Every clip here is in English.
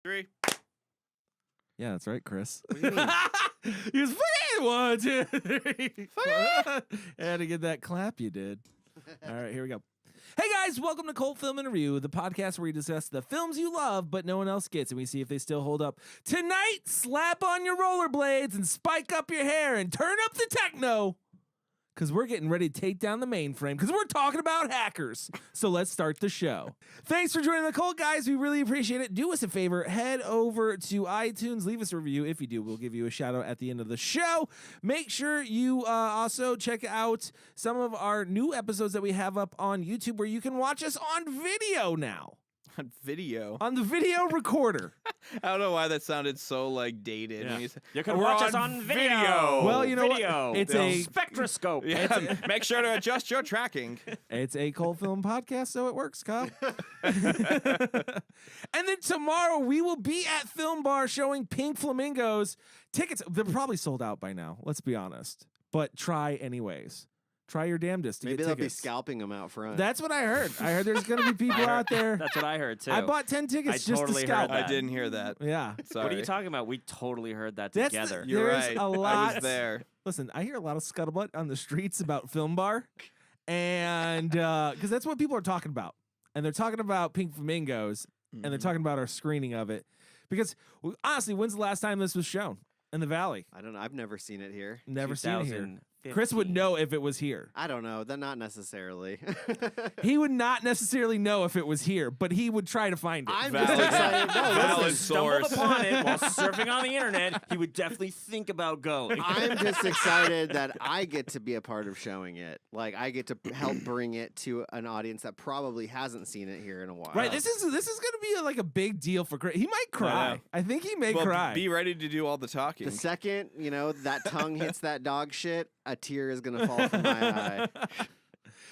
3. Yeah, that's right, Chris. What do you mean? He was 1, 2, 3. I had to get that clap you did. All right, here we go. Hey guys, welcome to Cult Film and Review, the podcast where we discuss the films you love but no one else gets, and we see if they still hold up. Tonight, slap on your rollerblades and spike up your hair and turn up the techno, because we're getting ready to take down the mainframe, because we're talking about hackers. So let's start the show. Thanks for joining the cult, guys. We really appreciate it. Do us a favor. Head over to iTunes. Leave us a review. If you do, we'll give you a shout out at the end of the show. Make sure you also check out some of our new episodes that we have up on YouTube, where you can watch us on video now. On video? On the video recorder. I don't know why that sounded so, like, dated. Yeah. When you said, You can watch us on video. Well, you know video. what? It's a spectroscope. Yeah, make sure to adjust your tracking. It's a cult film podcast, so it works, Kyle. And then tomorrow we will be at Film Bar showing Pink Flamingos. Tickets, they're probably sold out by now, let's be honest. But try anyways. Try your damnedest to Maybe get they'll tickets. be scalping them out front. That's what I heard. I heard there's going to be people out there. That's what I heard too. I bought 10 tickets just totally to scalp. heard I that. didn't hear that. Yeah. Sorry. What are you talking about? We totally heard that That's together. You're There's right. a I lot. was there. Listen, I hear a lot of scuttlebutt on the streets about Film Bar, and because that's what people are talking about. And they're talking about Pink Flamingos, and they're talking about our screening of it. Because, honestly, when's the last time this was shown? In the Valley. I don't know. I've never seen it here. Never seen it here. 2015. Chris would know if it was here. I don't know. Not necessarily. He would not necessarily know if it was here, but he would try to find it. I'm Valid. just excited. No, Valid listen, Stumbled source. upon it while surfing on the internet. He would definitely think about going. I'm just excited that I get to be a part of showing it. Like, I get to help bring it to an audience that probably hasn't seen it here in a while. Right, this is going to be like a big deal for Chris. He might cry. Yeah. I think he may Well, cry. be ready to do all the talking. The second, that tongue hits that dog shit, a tear is going to fall from my eye.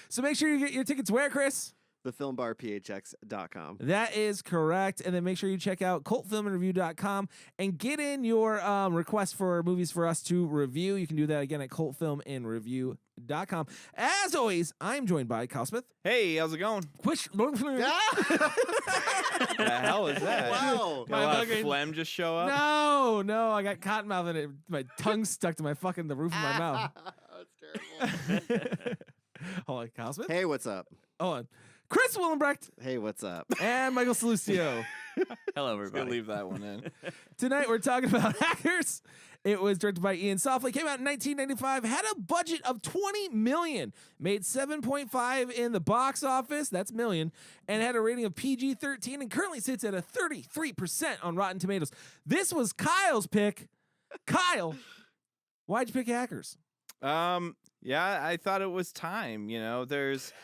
So make sure you get your tickets where, Chris? thefilmbarphx.com. That is correct. And then make sure you check out cultfilmandreview.com and get in your request for movies for us to review. You can do that again at cultfilmandreview.com. As always, I'm joined by Kyle Smith. Hey, how's it going? Which What the hell is that? Wow. Did a lot of fucking- phlegm just show up? No, I got cotton mouth and my tongue stuck to the roof of my mouth. That's terrible. Hold on, Kyle Smith. Hey, what's up? Hold on. Chris Willenbrecht Hey, what's up? and Michael Salustio. Hello, I'm gonna everybody. leave that one in. Tonight we're talking about Hackers. It was directed by Ian Softly, came out in 1995, had a budget of $20 million, made 7.5 in the box office, that's million, and had a rating of PG-13 and currently sits at a 33% on Rotten Tomatoes. This was Kyle's pick. Kyle, why'd you pick Hackers? Yeah, I thought it was time. There's.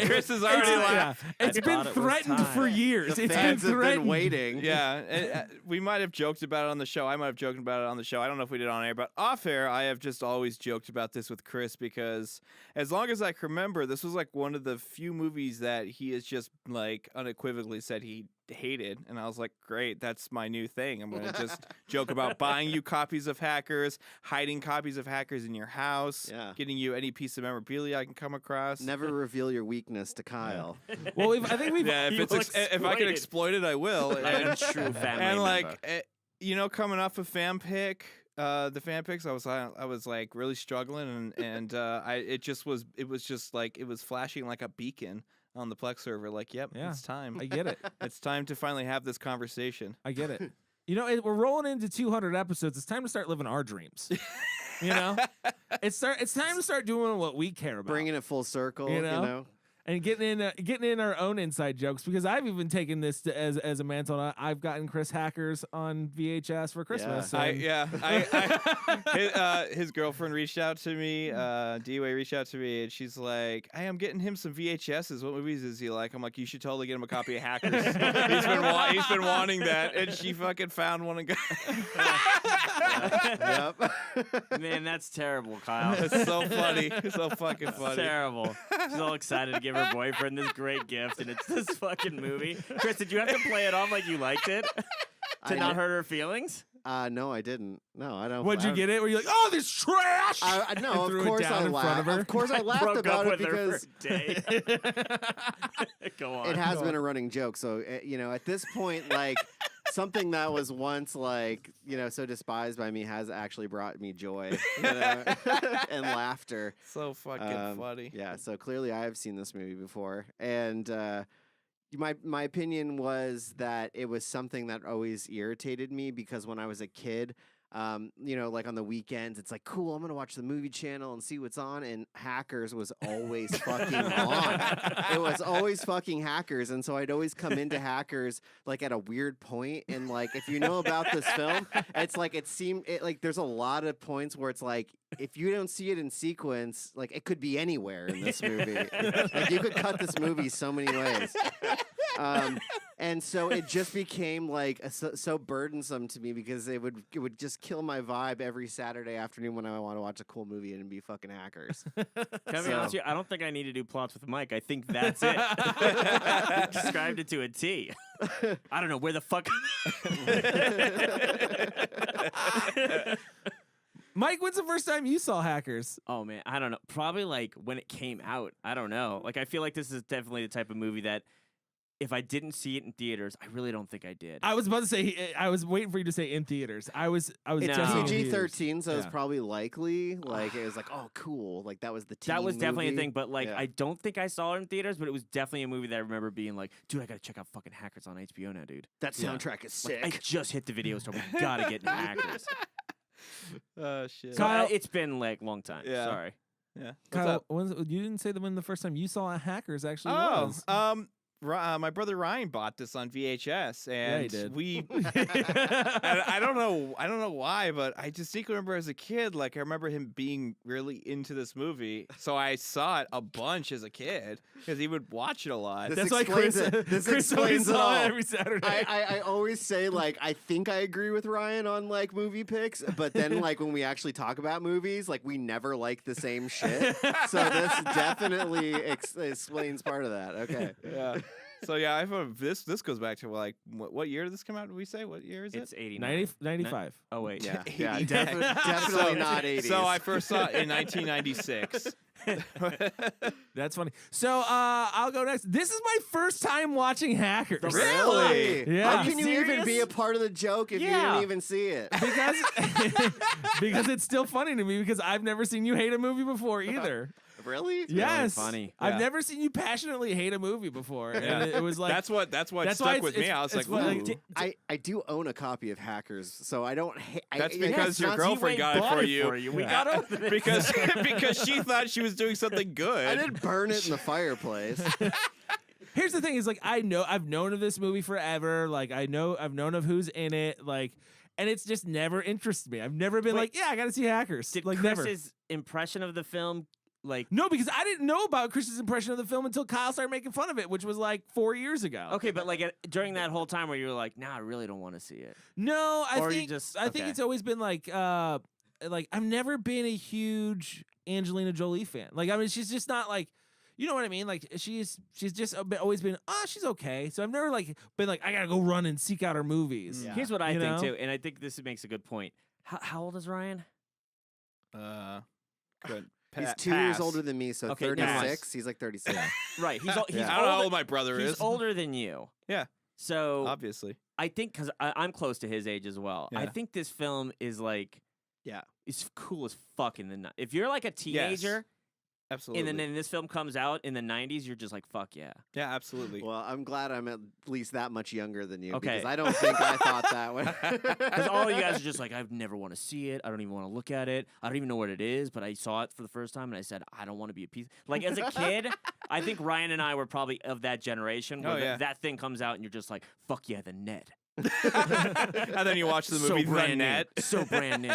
Chris is already laughing. It's been thought it was threatened time. for years. The It's fans been have threatened. been waiting. Yeah, and, we might have joked about it on the show. I might have joked about it on the show. I don't know if we did on air, but off air, I have just always joked about this with Chris because as long as I can remember, this was like one of the few movies that he has just like unequivocally said he hated, and I was like, great, that's my new thing. I'm gonna just joke about buying you copies of Hackers, hiding copies of Hackers in your house, Yeah. getting you any piece of memorabilia I can come across. Never reveal your weakness to Kyle. Well, I think we've Yeah, You if will I can exploit it. exploit it, I will. I'm a true family And member. coming off of fan pick, the fan picks, I was like really struggling, and it was flashing like a beacon on the Plex server. Like, yep, Yeah. it's time. I get it. It's time to finally have this conversation. I get it. We're rolling into 200 episodes. It's time to start living our dreams. It's time to start doing what we care about. Bringing it full circle, You know? And getting in our own inside jokes, because I've even taken this as a mantle. I've gotten Chris Hackers on VHS for Christmas. Yeah. His girlfriend reached out to me. D-Way reached out to me, and she's like, "Hey, I'm getting him some VHSs. What movies is he like?" I'm like, "You should totally get him a copy of Hackers. he's been wanting that." And she fucking found one and got. Yep. Man, that's terrible, Kyle. It's so funny. It's so fucking That's funny. terrible. She's all excited to give her boyfriend this great gift, and it's this fucking movie. Chris, did you have to play it off like you liked it to I not know. hurt her feelings? No, I didn't. No, I don't. What'd you get it? Were you like, oh, this trash? No, threw of it course down I in front of laughed. her? Of course I laughed Broke about up it with her because for a day. Go on. it has been a running joke. So at this point, like something that was once like so despised by me has actually brought me joy and laughter. So fucking funny. Yeah. So clearly, I have seen this movie before, and my opinion was that it was something that always irritated me because when I was a kid, like on the weekends, it's like, cool, I'm going to watch the movie channel and see what's on. And Hackers was always fucking on. It was always fucking Hackers. And so I'd always come into Hackers like at a weird point. And like, if you know about this film, it's like, there's a lot of points where it's like, if you don't see it in sequence, like it could be anywhere in this movie. Like you could cut this movie so many ways. And so it just became like so burdensome to me because it would just kill my vibe every Saturday afternoon when I want to watch a cool movie and be fucking Hackers. Can I be honest with you? I don't think I need to do plots with Mike. I think that's it. Described it to a T. I don't know where the fuck. Mike, when's the first time you saw Hackers? Oh man, I don't know. Probably like when it came out. I don't know. Like I feel like this is definitely the type of movie that if I didn't see it in theaters, I really don't think I did. I was about to say, I was waiting for you to say in theaters. I was It's definitely in theaters. PG-13, so it's Yeah. probably likely. Like it was like, oh, cool. Like that was the teen That was definitely movie. a thing, but like Yeah. I don't think I saw it in theaters, but it was definitely a movie that I remember being like, dude, I gotta check out fucking Hackers on HBO now, dude. That Yeah. soundtrack is Like, sick. I just hit the video store. We gotta get into Hackers. Oh shit. So Kyle- it's been like a long time. Yeah. Sorry. Yeah. What's Kyle, up? you didn't say when the first time you saw Hackers actually Oh, was. my brother Ryan bought this on VHS, and he did. we. I don't know why, but I distinctly remember as a kid, like I remember him being really into this movie. So I saw it a bunch as a kid because he would watch it a lot. This That's why Chris, explains it. This Chris always explains it saw all. it every Saturday. I always say like I think I agree with Ryan on like movie picks, but then like when we actually talk about movies, like we never like the same shit. So this definitely explains part of that. Okay. Yeah. So yeah, I thought this goes back to like what year did this come out? Did we say what year is It's it? 89. 95. Oh wait. Yeah. 89. Yeah. Definitely not 80s. So I first saw it in 1996. That's funny. So I'll go next. This is my first time watching Hackers. Really? Yeah. How can you even serious? be a part of the joke if you Yeah. didn't even see it? Because it's still funny to me because I've never seen you hate a movie before either. Really? really Yes. funny. I've Yeah. never seen you passionately hate a movie before. Yeah. And it was like that's what that's why stuck with me. I was it's like, funny, ooh. I do own a copy of Hackers, so I don't hate. That's because your girlfriend got it for you. We Yeah. got it because she thought she was doing something good. I didn't burn it in the fireplace. Here's the thing: is like I've known of this movie forever. Like I've known of who's in it. Like, and it's just never interested me. I've never been Wait, like, yeah, I got to see Hackers. Did like never. Chris's impression of the film like? No, because I didn't know about Chris's impression of the film until Kyle started making fun of it, which was like 4 years ago. Okay, but like during that whole time where you were like, nah, I really don't want to see it. No, I Or you think just- I think okay. it's always been like I've never been a huge Angelina Jolie fan. Like I mean, she's just not like. You know what I mean? Like she's just always been, she's okay. So I've never like been like, I gotta go run and seek out her movies. Yeah. Here's what I You think know? too, and I think this makes a good point. How old is Ryan? Good. He's 2 years older than me, so Okay, never mind. 36. He's like 36. Right, he's Yeah. I don't know older, how old my brother he's is. older than you. Yeah. So Obviously. I think because I'm close to his age as well. I Yeah. think this film is like, Yeah. it's cool as fuck in the if you're like a teenager Absolutely. and then this film comes out in the 90s, you're just like, fuck yeah. yeah, absolutely. Well, I'm glad I'm at least that much younger than you Okay. because I don't think I thought that way. Because all you guys are just like, I never want to see it. I don't even want to look at it. I don't even know what it is, but I saw it for the first time and I said, I don't want to be a piece. Like as a kid, I think Ryan and I were probably of that generation where Oh, yeah. that thing comes out and you're just like, fuck yeah, the net. And then you watch the movie so The brand Net. new. So brand new.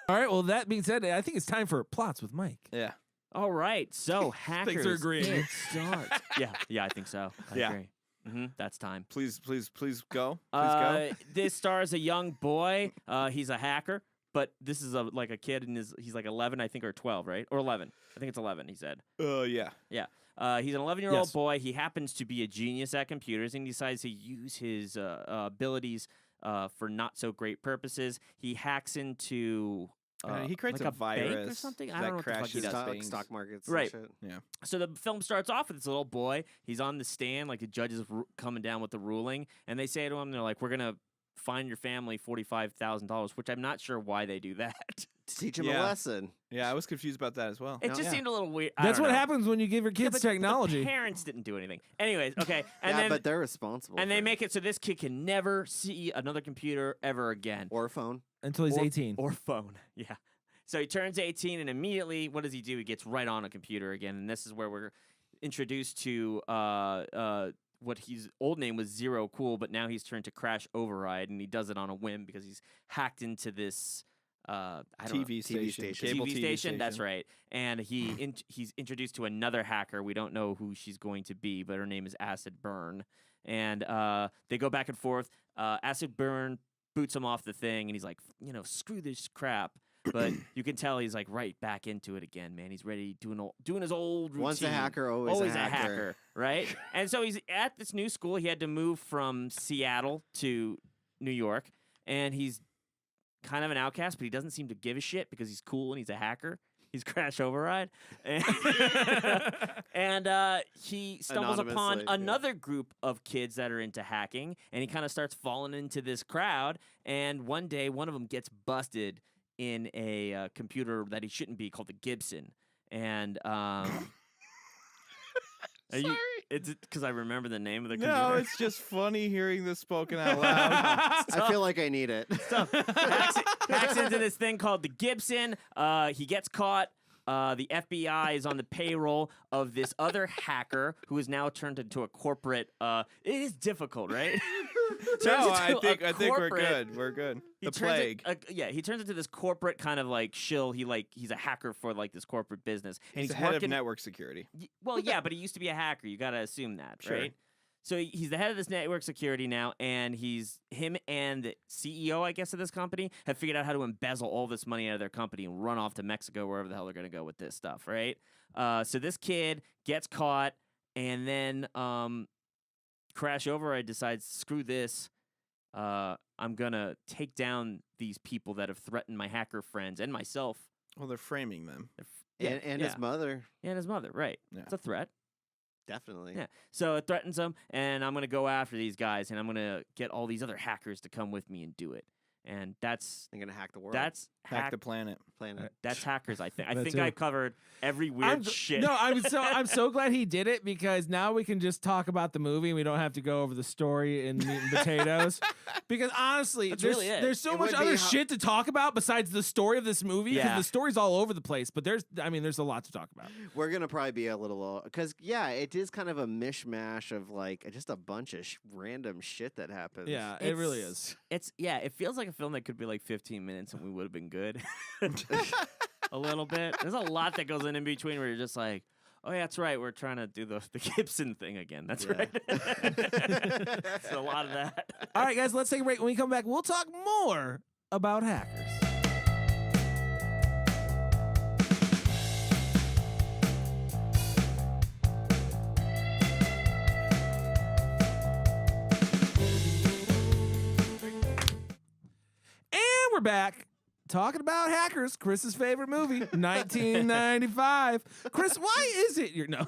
All right. Well, that being said, I think it's time for plots with Mike. Yeah. All right, so Hackers. are agreeing. It starts. yeah, I think so. I Yeah. agree. That's time. Please go. Please go. This stars a young boy. He's a hacker, but this is like a kid, and he's like 11, I think, or 12, right? Or 11. I think it's 11. He said. Yeah. Yeah. He's an 11-year-old Yes. boy. He happens to be a genius at computers, and he decides to use his abilities for not so great purposes. He hacks into. He creates like a virus bank or something. I that don't know what the fuck he crashes does. banks. Stock markets, Right. And shit. So the film starts off with this little boy. He's on the stand, like the judge is coming down with the ruling, and they say to him, they're like, "We're gonna fine your family $45,000," which I'm not sure why they do that. To teach him Yeah. a lesson. Yeah, I was confused about that as well. It just seemed a little weird. That's what happens. happens when you give your kids technology. The parents didn't do anything. Anyways, okay, and Yeah, then but they're responsible. and for they it. make it so this kid can never see another computer ever again. Or a phone. Until he's 18. Or phone. Yeah. So he turns 18 and immediately what does he do? He gets right on a computer again. And this is where we're introduced to what his old name was Zero Cool, but now he's turned to Crash Override, and he does it on a whim because he's hacked into this I don't know, TV station. Cable TV station. That's right. And he's introduced to another hacker. We don't know who she's going to be, but her name is Acid Burn. And they go back and forth. Acid Burn boots him off the thing, and he's like, screw this crap. But you can tell he's like right back into it again, man. He's ready doing his old routine. Once a hacker, always a hacker. Right? And so he's at this new school. He had to move from Seattle to New York, and he's kind of an outcast, but he doesn't seem to give a shit because he's cool and he's a hacker. He's Crash Override. And, and he stumbles upon Anonymously, yeah. another group of kids that are into hacking, and he kind of starts falling into this crowd. And one day, one of them gets busted in a computer that he shouldn't be, called the Gibson. And it's because I remember the name of the computer. No, it's just funny hearing this spoken out loud. I feel like I need it. So hacks into this thing called the Gibson. He gets caught. The FBI is on the payroll of this other hacker who is now turned into a corporate. It is difficult, right? No, I think we're good. We're good. He The turns plague. he turns into this corporate kind of like shill. He's a hacker for like this corporate business, and He's he's the head working. of network security. Well, yeah, but he used to be a hacker. You got to assume that, Sure. right? So he's the head of this network security now, and him and the CEO, I guess, of this company have figured out how to embezzle all this money out of their company and run off to Mexico, wherever the hell they're going to go with this stuff, right? So this kid gets caught, and then Crash Override decides, screw this. I'm going to take down these people that have threatened my hacker friends and myself. Well, they're framing them. And his mother. And his mother, right. Yeah. It's a threat. Definitely. Yeah. So it threatens them, and I'm going to go after these guys, and I'm going to get all these other hackers to come with me and do it. And that's I'm going to hack the world. that's Hack the planet. planet. that's hackers, I think. I That think too. I covered every weird shit. No, I'm so glad he did it because now we can just talk about the movie and we don't have to go over the story and meat and potatoes. Because honestly, That's there's, really it. there's so It much would be other how- shit to talk about besides the story of this movie. Because Yeah. the story's all over the place, but there's a lot to talk about. We're going to probably be a little, because, yeah, it is kind of a mishmash of, like, just a bunch of random shit that happens. Yeah, it really It's- is. It feels like a film that could be like 15 minutes and we would have been good. A little bit. There's a lot that goes in between where you're just like, oh, yeah, that's right. We're trying to do the Gibson thing again. That's Yeah. right. That's a lot of that. All right, guys, let's take a break. When we come back, we'll talk more about hackers. And we're back talking about hackers. Chris's favorite movie, 1995. Chris, why is it you're no?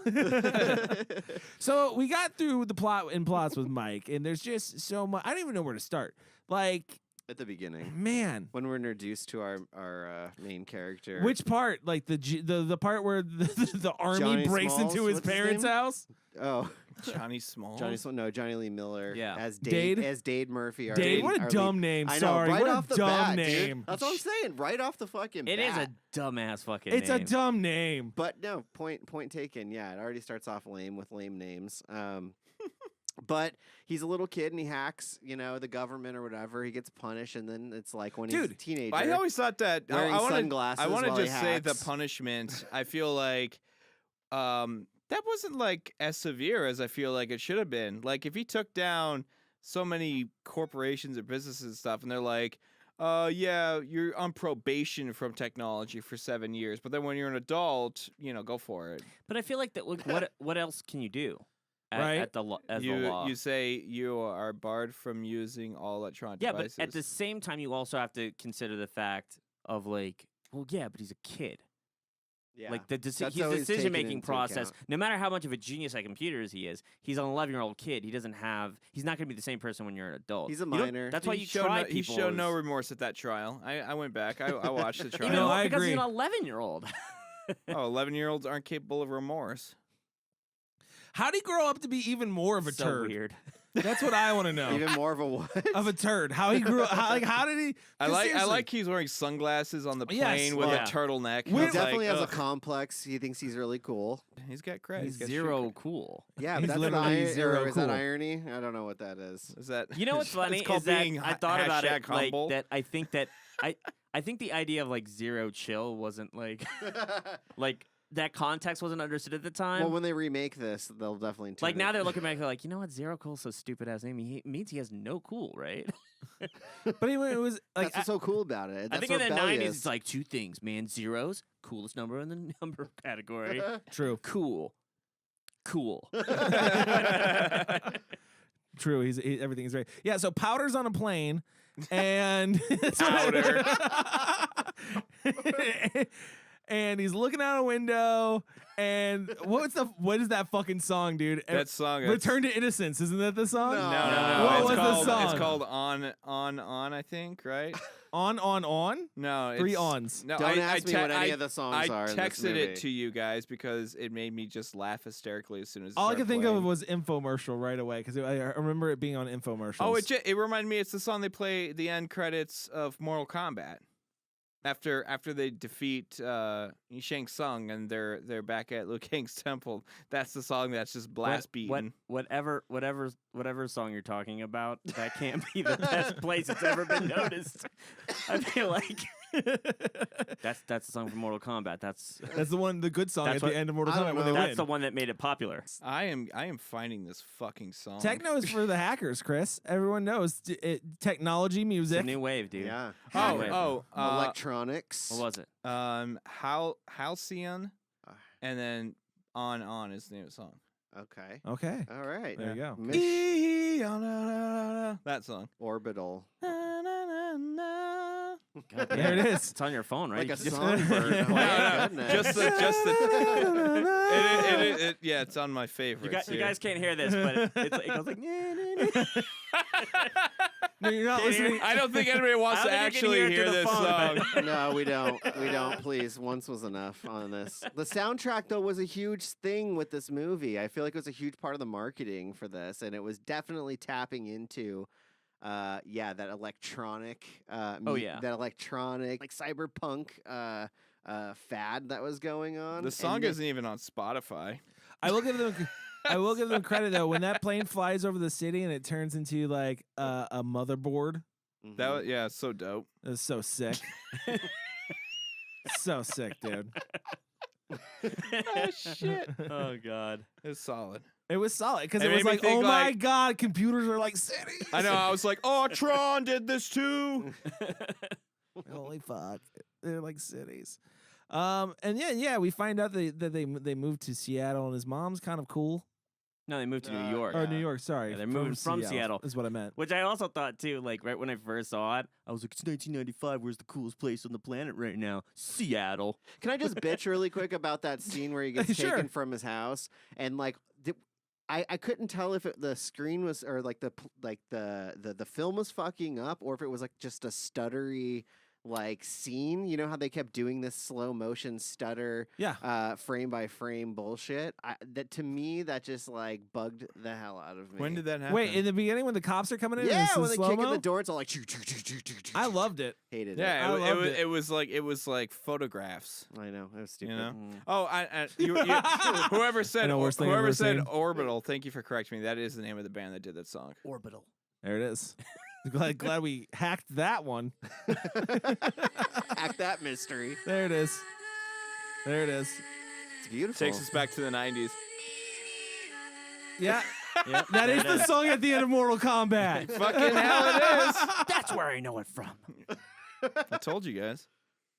So we got through the plots with Mike, and there's just so much. I don't even know where to start. Like, At the beginning. man, When we're introduced to our main character. which part? Like the part where the army Johnny breaks Smalls? into his What's his parents' name? house? Oh, Johnny Small. Johnny Lee Miller. Yeah. As Dade? Dade Murphy. our Dade, lead- what a our dumb lead. name. I know, Sorry, right what off a the dumb bat, name. Dude. That's what I'm saying. Right off the fucking It is bat. a dumbass fucking It's name. a dumb name. But no, point taken. Yeah, it already starts off lame with lame names. But he's a little kid and he hacks, the government or whatever. He gets punished, and then it's like when he's a Dude, teenager. I always thought that Wearing I wanna sunglasses while he just say the hacks. punishment. I feel like that wasn't like as severe as I feel like it should have been. Like if he took down so many corporations or businesses and stuff, and they're like, yeah, you're on probation from technology for 7 years, but then when you're an adult, go for it. But I feel like that. What else can you do? Right. as the law. You say you are barred from using all electronic Yeah, devices. but at the same time, you also have to consider the fact of like, well, yeah, but he's a kid. Yeah. Like his That's always taken decision-making into process, account. no matter how much of a genius at computers he is, he's an 11-year-old kid. He's not going to be the same person when you're an adult. He's a You don't- minor. That's why you showed try no, he people. showed no as- remorse at that trial. I went back. I watched the trial. Even No, more I because he's agree. an 11-year-old. Oh, 11-year-olds aren't capable of remorse. How'd he grow up to be even more of a so turd? weird. That's what I want to know. Even more of a what? Of a turd. How he grew up. How did he? I 'cause like seriously, he's wearing sunglasses on the Yes. plane with Yeah. a turtleneck. He It's Definitely like, has a ugh, complex. He thinks he's really cool. he's got cred. He's got street zero cred. cool. Yeah, He's but that's literally zero is that cool. irony? I don't know what that is. Is that You know what's funny It's called is that being I thought about it hashtag like humble. that. I think the idea of like zero chill wasn't like like that context wasn't understood at the time. Well, when they remake this, they'll definitely like turn now it- they're looking back, they're like, you know what, zero cool, so stupid ass name. He means he has no cool, right? But anyway, it was like That's what's so cool about it. I That's think in the '90s rebellious. it's like two things, man. Zeros, coolest number in the number category. true. Cool. True. Everything's right. Yeah. So Powder's on a plane, and Powder. and he's looking out a window. And what is that fucking song, dude? That song? Return to Innocence. Isn't that the song? No. No. What It's was the called, song? It's called on. I think, right? On. No, Three it's, ons. No, Don't I, ask I me what te- any I- of the songs I are. in this texted movie. it to you guys because it made me just laugh hysterically as soon as. It All I started could think of playing. was infomercial right away because I remember it being on infomercials. Oh, it reminded me. It's the song they play the end credits of Mortal Kombat. After they defeat Shang Tsung and they're back at Liu Kang's temple, that's the song that's just blast beaten. Whatever song you're talking about, that can't be the best place it's ever been noticed. I feel like that's the song from Mortal Kombat. That's the good song That's at what- the end of Mortal I Kombat don't when they know. win. that's the one that made it popular. I am finding this fucking song. Techno is for the hackers, Chris. Everyone knows technology, It's music. a new wave, dude. Yeah. Oh, Electronics. What was it? Halcyon, and then on is the name of the song. Okay. Okay, All right. there you go. That song. Orbital. God There it is. It's on your phone, right? Like You a just- songbird. Oh, my No, goodness. just the yeah, it's on my favorites. You guys can't hear this, but it goes like. No, you're not listening. I don't think anybody wants to I don't think you can actually hear it hear through this the phone, song. but- No, we don't. We don't. Please, once was enough on this. The soundtrack, though, was a huge thing with this movie. I feel like it was a huge part of the marketing for this, and it was definitely tapping into, that electronic, yeah. that electronic, like cyberpunk, fad that was going on. The song And isn't even on Spotify. I will give them credit though. When that plane flies over the city and it turns into like a motherboard, Mhm. That was, yeah, it's so dope. it's so sick. So sick, dude. Oh shit, Oh God. it's solid. It was solid because It it was made me like, think, oh my like- god, computers are like cities. I know. I was like, oh, Tron did this too. Holy fuck, they're like cities. And yeah, we find out that they moved to Seattle, and his mom's kind of cool. No, they moved to New York. Or Yeah. New York, sorry. Yeah, they're moving from Seattle. Is what I meant. Which I also thought too, like right when I first saw it, I was like, it's 1995. Where's the coolest place on the planet right now? Seattle. Can I just bitch really quick about that scene where he gets Sure. taken from his house and like I couldn't tell if the screen was or like the film was fucking up or if it was like just a stuttery like scene. You know how they kept doing this slow motion stutter, Yeah. frame by frame bullshit. That to me that just like bugged the hell out of me. When did that happen? Wait, in the beginning when the cops are coming in, and Yeah, it's in when they kick in slow-mo? the door, it's all like. I loved it. Hated Yeah, I it, loved was, it. it was like photographs. it. I know it was stupid. You know? Mm. Oh, whoever said know, worst thing I've whoever ever said seen. Orbital. Thank you for correcting me. That is the name of the band that did that song. Orbital. There it is. glad we hacked that one. Act that mystery. There it is. There it is. It's beautiful. Takes us back to the 90s. Yeah. Yep, That there is it the song at the end of Mortal Kombat. Fucking hell it is. That's where I know it from. I told you guys.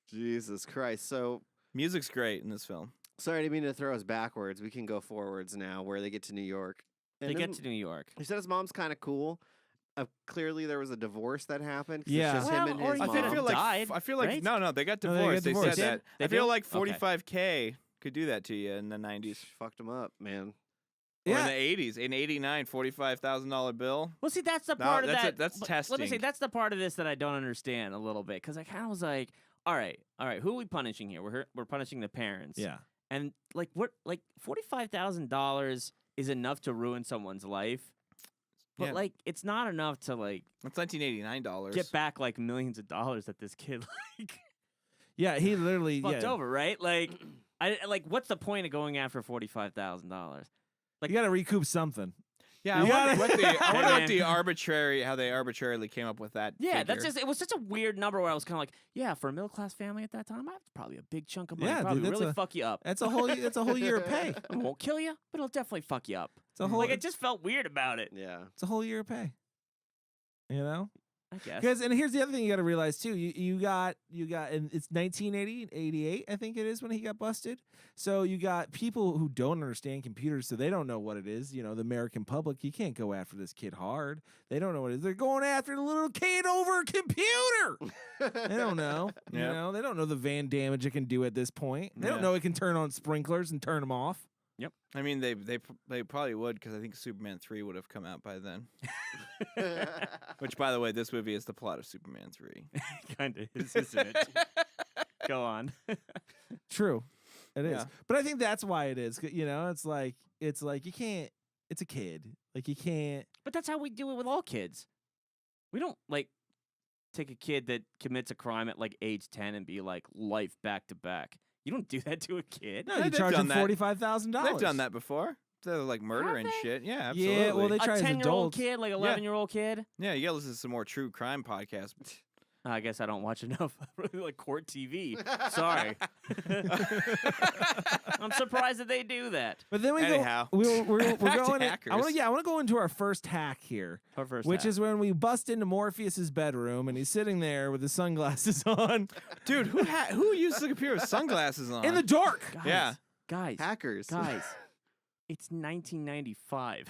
Jesus Christ. So Music's great in this film. sorry, I didn't mean to throw us backwards. We can go forwards now, where they get to New York. They get to New York. He said his mom's kind of cool. Clearly, there was a divorce that happened. 'Cause Yeah. it's just him and Well, or his he mom. could have feel like died, I feel like right? no, they got No, they got divorced. They divorced. said They that. did? They I feel did? like Okay. 45K could do that to you in the 90s. Fucked him up, man. Or in Yeah. the 80s. In 89, $45,000 bill. Well, see, that's the No, part of that's that. that's but Let me say testing. that's the part of this that I don't understand a little bit because I kind of was like, all right, who are we punishing here? We're punishing the parents. Yeah. And like what? Like $45,000 is enough to ruin someone's life, but Yeah. like it's not enough to like That's $1989. get back like millions of dollars that this kid like Yeah, he literally fucked over, right? Like, what's the point of going after $45,000? You got to recoup something. Yeah, You I wonder, gotta- what the, I wonder what Man. the how they arbitrarily came up with that. Yeah, figure. that's just it was such a weird number where I was kind of like, yeah, for a middle class family at that time, that's probably a big chunk of money. Yeah, dude, probably that's really a- fuck you up. That's a whole year of pay. It won't kill you, but it'll definitely fuck you up. It's a whole Like, it just felt weird about it. Yeah. it's a whole year of pay. You know? I guess. Because and here's the other thing you got to realize too. You got and it's 1980, 88 I think it is when he got busted. So you got people who don't understand computers, so they don't know what it is. You know, the American public, you can't go after this kid hard. They don't know what it is. They're going after the little kid over a computer. They don't know. You Yep. know, they don't know the van damage it can do at this point. They don't Yeah. know it can turn on sprinklers and turn them off. I mean, they probably would because I think Superman 3 would have come out by then. Which, by the way, this movie is the plot of Superman 3. Kind of is, isn't it? Go on. True, it is. Yeah. But I think that's why it is. You know, it's like you can't. It's a kid. Like you can't. But that's how we do it with all kids. We don't like take a kid that commits a crime at like age 10 and be like life back to back. You don't do that to a kid. No, Yeah, you they've charge done them that. $45,000. They've done that before. They're like murder Have and they? shit. Yeah, Yeah, absolutely. well, they A try as 10-year-old adults. kid, like 11-year-old kid. Yeah, you gotta listen to some more true crime podcasts. I guess I don't watch enough like court TV. Sorry. I'm surprised that they do that. But then we Anyhow. go. We're Back to going. hackers. I want to go into our first hack here, Our first which half. is when we bust into Morpheus's bedroom and he's sitting there with his sunglasses on Dude, who uses a computer with sunglasses on? in the dark. guys, Yeah. guys, Hackers. guys. It's 1995.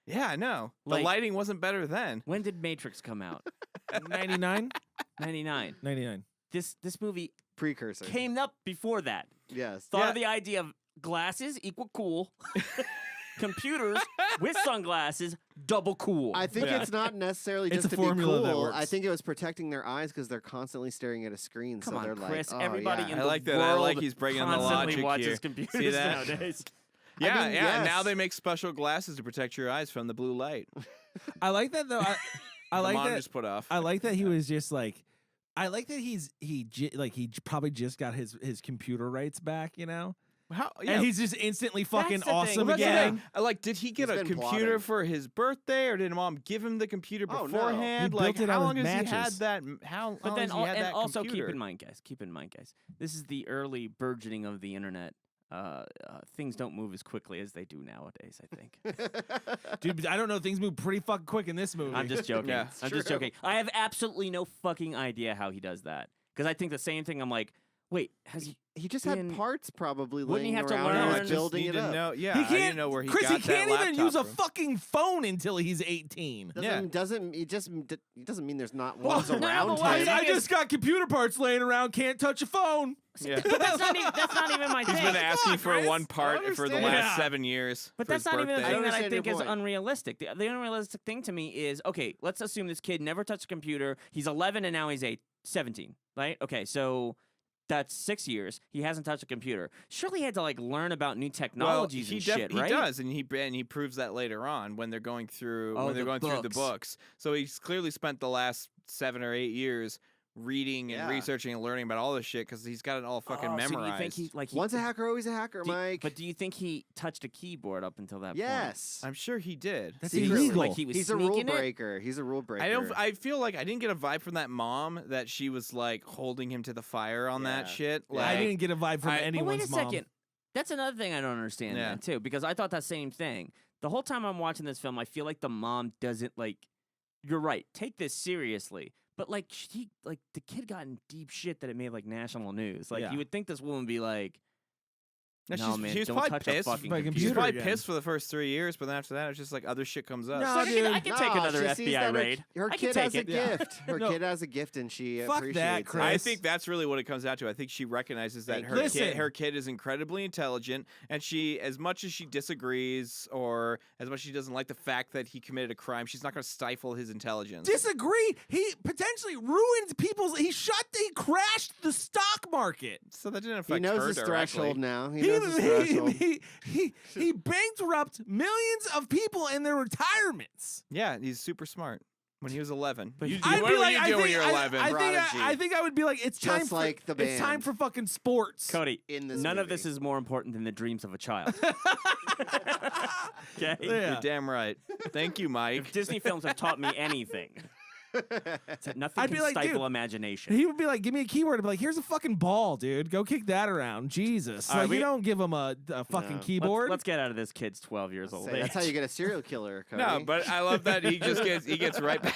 Yeah, I know. The Like- lighting wasn't better then. When did Matrix come out? 99, 99. 99. This movie Precursor. came up before that. Yes. Thought Yeah. of the idea of glasses equal cool, computers with sunglasses double cool. I think Yeah. it's not necessarily It's just a to formula be that cool. works. I think it was protecting their eyes because they're constantly staring at a screen. Come so on, they're Chris. like, oh, Everybody yeah. in I the like that. world I like he's bringing the constantly logic watches here. computers See that? nowadays. Yeah, mean, yeah. And now yes. they make special glasses to protect your eyes from the blue light. I like that though. I the like that. monitor's put off. I like that he was just like. I like that he probably just got his computer rights back. You know. How? And he's just instantly fucking the thing. awesome Well, that's the again. thing. Like, did he get He's a been computer plotting. for his birthday, or did mom give him the computer Oh, no. beforehand? He Like, built it how on long his has he had mattress. that? How But long then, has he had and that also computer? keep in mind, guys, this is the early burgeoning of the internet. Things don't move as quickly as they do nowadays, I think. Dude, I don't know. Things move pretty fucking quick in this movie. I'm just joking. Yeah. I'm just True. joking. I have absolutely no fucking idea how he does that. Because I think the same thing. I'm like, wait, has he? He just been- had parts probably Wouldn't he laying have to around learn- and No, was it's building he it didn't up. know. Yeah, he I can't. didn't know where he Chris, got he can't that even use a laptop from. fucking phone until he's 18. Doesn't mean there's not ones no, around but why him. is I thing just got computer parts laying around. Can't touch a phone. Yeah. But that's not even my He's thing. been asking on, for Chris. one part I for the understand. last Yeah. 7 years. But for that's his not even the birthday. thing that I understand your think is point. unrealistic. The unrealistic thing to me is, okay, let's assume this kid never touched a computer. He's 11 and now he's 17, right? Okay, so that's 6 years. He hasn't touched a computer. Surely he had to like learn about new technologies and shit, right? He does, and he proves that later on when they're going through Oh, when they're the going through the books. books. So he's clearly spent the last 7 or 8 years reading and Yeah. researching and learning about all this shit because he's got it all fucking Oh, so memorized. do you think he like he, Once a hacker, always a hacker, Mike. But do you think he touched a keyboard up until that point? yes. I'm sure he did. That's Secretly. illegal. Like he was He's a rule sneaking it? breaker. He's a rule breaker. I feel like I didn't get a vibe from that mom that she was like holding him to the fire on that Yeah. shit. Yeah. Like, I didn't get a vibe from I- But But anyone's wait a mom. second. That's another thing I don't understand Yeah. then too, because I thought that same thing. The whole time I'm watching this film, I feel like the mom doesn't like. You're right. Take this seriously. But like the kid got in deep shit that it made like national news. Like Yeah. you would think this woman would be like, No, No, man, she was don't probably touch a pissed. fucking My She was computer probably again. pissed for the first 3 years, but then after that, it's just like other shit comes up. No, So dude. I can take another she sees FBI that raid. Her I kid can has take a it. Yeah. gift. Her No. kid has a gift, and she Fuck that, appreciates Chris. it. I think that's really what it comes down to. I think she recognizes that Thank her you. Listen. kid, her kid is incredibly intelligent, and she, as much as she disagrees or as much as she doesn't like the fact that he committed a crime, she's not going to stifle his intelligence. Disagree. He potentially ruined people's. He crashed the stock market. So that didn't He affect knows her his directly. threshold now. He knows his threshold. He bankrupt millions of people in their retirements. Yeah, he's super smart. When he was 11. But You, I'd what be were like, you I doing when think, you were 11? I think I would be like, it's Just time for like the it's time band. for fucking sports. Cody, In this none of movie. this is more important than the dreams of a child. Okay? Yeah. You're damn right. Thank you, Mike. If Disney films have taught me anything, it's that nothing I'd be can like, stifle dude, imagination. He would be like, give me a keyword. I'd be like, here's a fucking ball, dude. Go kick that around. Jesus. All right, Like, you we- don't give him a fucking No. keyboard. Let's get out of this kid's 12 years old. Say, that's how you get a serial killer, Cody. No, but I love that he gets right back.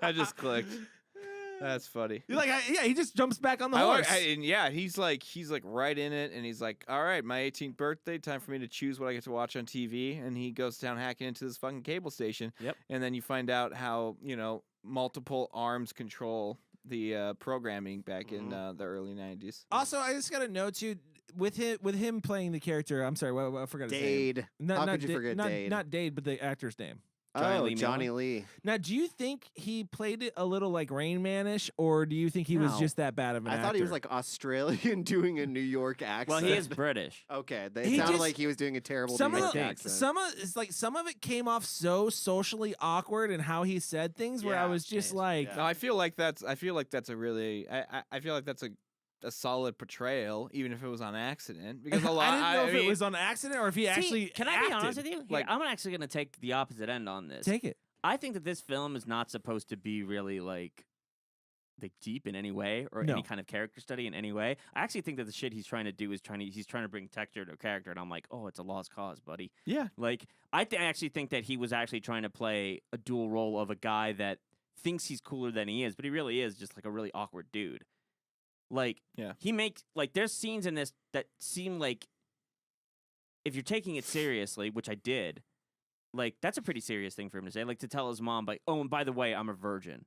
I just clicked. That's funny. You're like, yeah, he just jumps back on the I horse. like, and yeah, he's like right in it, and he's like, all right, my 18th birthday, time for me to choose what I get to watch on TV, and he goes down hacking into this fucking cable station. Yep. And then you find out how multiple arms control the programming back in the early 90s. Also, I just got to note too, with him playing the character. I'm sorry, what I forgot his name. Dade. Not, How not could you Da- forget not, Dade? Not Dade, but the actor's name. Johnny Oh, Lee Johnny Lee. Now, do you think he played it a little like Rain Man-ish, or do you think he was No. just that bad of an I actor? thought he was like Australian doing a New York accent. Well, he is British. Okay, He it sounded just- like he was doing a terrible some New of York the, accent. some of it came off so socially awkward and how he said things where I Yeah, was just yeah, like, yeah. No, I feel like that's a really I feel like that's a solid portrayal, even if it was on accident. Because a lot, I didn't know if mean, it was on accident or if he See, actually can I acted. be honest with you? Like- I'm actually going to take the opposite end on this. Take it. I think that this film is not supposed to be really like deep in any way or No. any kind of character study in any way. I actually think that the shit he's trying to do is he's trying to bring texture to a character, and I'm like, oh, it's a lost cause, buddy. yeah. Like I actually think that he was actually trying to play a dual role of a guy that thinks he's cooler than he is, but he really is just like a really awkward dude. Like Yeah. he makes like there's scenes in this that seem like if you're taking it seriously, which I did, like that's a pretty serious thing for him to say. Like to tell his mom, like, oh, and by the way, I'm a virgin.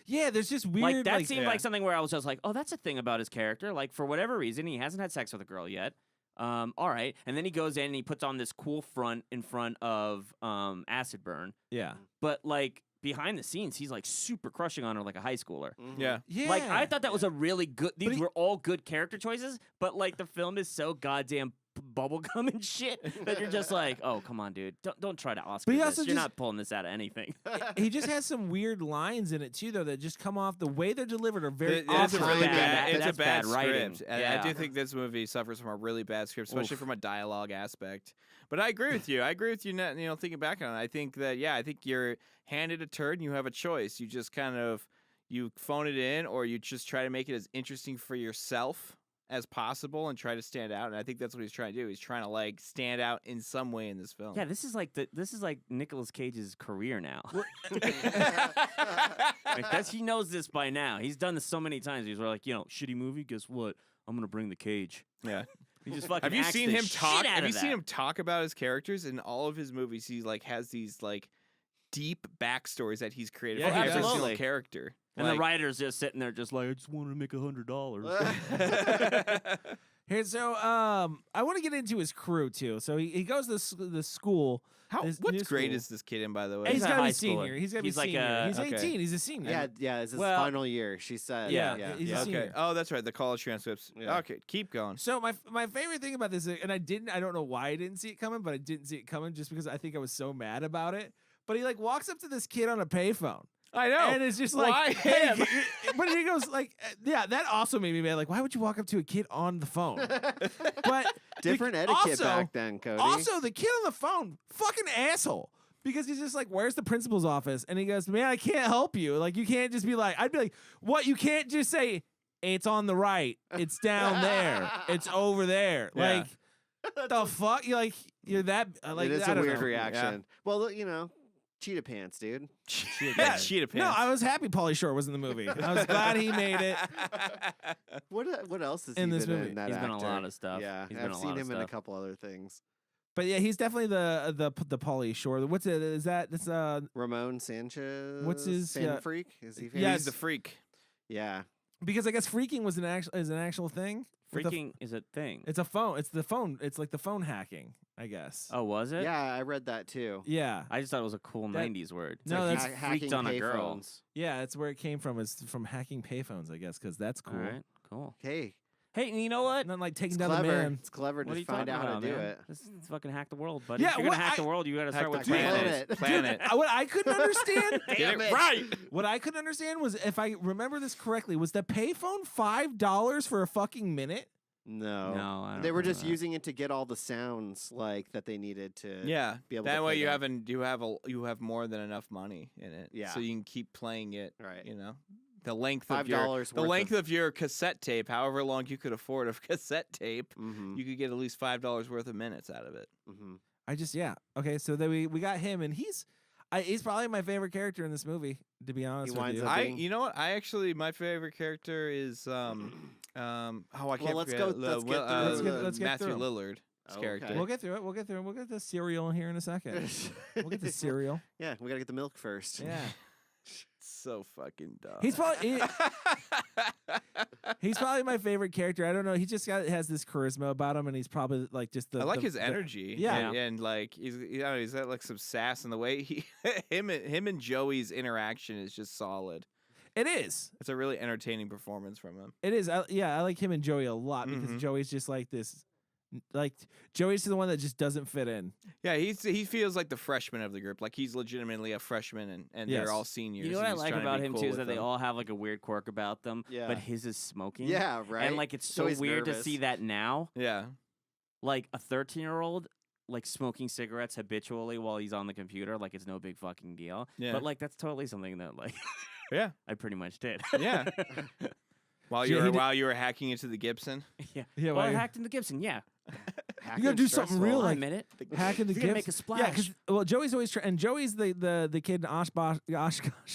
Yeah, there's just weird. Like that seemed Yeah. like something where I was just like, oh, that's a thing about his character. Like for whatever reason, he hasn't had sex with a girl yet. All right, and then he goes in and he puts on this cool front in front of Acid Burn, yeah, but like behind the scenes, he's like super crushing on her like a high schooler. Mhm. Yeah. yeah. Like I thought that was a really good. These he- were all good character choices, but like the film is so goddamn bubblegum and shit that you're just like, oh come on, dude, don't try to Oscar But he this. also You're just- not pulling this out of anything. he just has some weird lines in it too, though, that just come off. The way they're delivered are very. It's a That's really bad. bad. It's a That's bad bad writing. script. I Yeah. do think this movie suffers from a really bad script, especially Oof. from a dialogue aspect. But I agree with you. I agree with you. Thinking back on it, I think that I think you're handed a turd and you have a choice. You just kind of phone it in, or you just try to make it as interesting for yourself as possible and try to stand out. And I think that's what he's trying to do. He's trying to like stand out in some way in this film. Yeah, this is like Nicolas Cage's career now. Like he knows this by now. He's done this so many times. He's like, shitty movie. Guess what? I'm gonna bring the cage. Yeah. He just fucking. Have you acts seen the him talk? shit out Have of you seen that. him talk about his characters in all of his movies? He like has these like deep backstories that he's created Yeah, for every single absolutely. character. And the Like- writer's just sitting there, just like, I just wanted to make $100. Here, so I want to get into his crew too. So he goes to the school. How? This What new grade school. is this kid in, by the way? He's a got to high be senior. schooler. He's got to be He's like senior. a- He's okay. 18. He's a senior. Yeah, it's his Well- final year. She said. Yeah, yeah. he's a okay. senior. Oh, that's right. The college transcripts. Yeah. Okay, keep going. So my favorite thing about this, and I don't know why I didn't see it coming, but I didn't see it coming just because I think I was so mad about it. But he like walks up to this kid on a payphone. I know. And it's just like, Why hey, him? but he goes like, yeah, that also made me mad. Like, why would you walk up to a kid on the phone? But Different the- etiquette also- back then, Cody. Also, the kid on the phone, fucking asshole. Because he's just like, where's the principal's office? And he goes, man, I can't help you. Like, you can't just be like, I'd be like, what? You can't just say, it's on the right. It's down there. It's over there. Yeah. Like, the fuck? You're that, like, it is I a don't weird know. reaction. Well, Cheetah pants, dude. Yeah, cheetah pants. No, I was happy Pauly Shore was in the movie. I was glad he made it. What else has In he this been movie. in? That He's been in a actor? lot of stuff. Yeah, He's been I've in a seen lot of him in a stuff. couple other things. But yeah, he's definitely the Pauly Shore. What's it? Is that it's Ramon Sanchez. What's his- Fan yeah. Freak? Is he? Yeah, Famous? He's the freak. Yeah. because I guess freaking was an actual thing. With the f- Freaking is a thing. it's a phone. It's the phone. It's like the phone hacking, I guess. Oh, was it? Yeah, I read that too. Yeah, I just thought it was a cool That- 90s word. It's No, like that's he hacking freaked on a girl. payphones. yeah. It's where it came from. It's from hacking payphones, I guess, because that's cool. All right, cool. Hey, Hey, and you know what? And then like taking it's down the clever. man. It's clever What are to you find talking out how about, to do man? it. Let's fucking hack the world, buddy. Yeah, if you're gonna what hack I- the world, you gotta Hack start with the two planet. planets. Planet. What I couldn't understand. Get it right. What I couldn't understand was, if I remember this correctly, was the payphone $5 for a fucking minute? No. No, I don't They were remember just that. using it to get all the sounds like that they needed to. Yeah. Be able That to way play them. you have more than enough money in it. Yeah. So you can keep playing it. Right. You know, the length of your $5 the worth length of your cassette tape, however long you could afford a cassette tape, Mm-hmm. you could get at least $5 worth of minutes out of it. Mm-hmm. I just Okay, so then we got him, and he's probably my favorite character in this movie. To be honest with winds you, up being- You know what? My favorite character is I can't let's forget. go- let's get through let's get Matthew through 'em. Lillard's Okay. character. we'll get through it. We'll get through it. We'll get the cereal here in a second. We'll get the cereal. Yeah, we gotta get the milk first. Yeah, So fucking dumb. he's probably my favorite character. I don't know. He just has this charisma about him, and he's probably like just the. I like the- his the- energy. Yeah. and like he's got like some sass in the way he him and Joey's interaction is just solid. It is. It's a really entertaining performance from him. It is. I like him and Joey a lot because Mhm. Joey's just like this. Like Joey's the one that just doesn't fit in. Yeah, he feels like the freshman of the group. Like he's legitimately a freshman, and Yes. they're all seniors. You know what and I he's like trying to about be him cool too is with that they them. all have like a weird quirk about them. Yeah. But his is smoking. Yeah, right. And like it's So so he's weird to nervous. see that now. Yeah, Like a 13-year-old like smoking cigarettes habitually while he's on the computer, like it's no big fucking deal. Yeah. But like that's totally something that like yeah, I pretty much did. yeah. While Yeah, you were hacking into the Gibson. yeah. Yeah, Well, I why- hacked into Gibson, yeah. Hacking gotta do something stressful. real, I like- admit it. Hacking the You're gonna Gibbs. make a Yeah, splash. because Joey's always and Joey's the kid in Oshkosh, gosh, Gosh,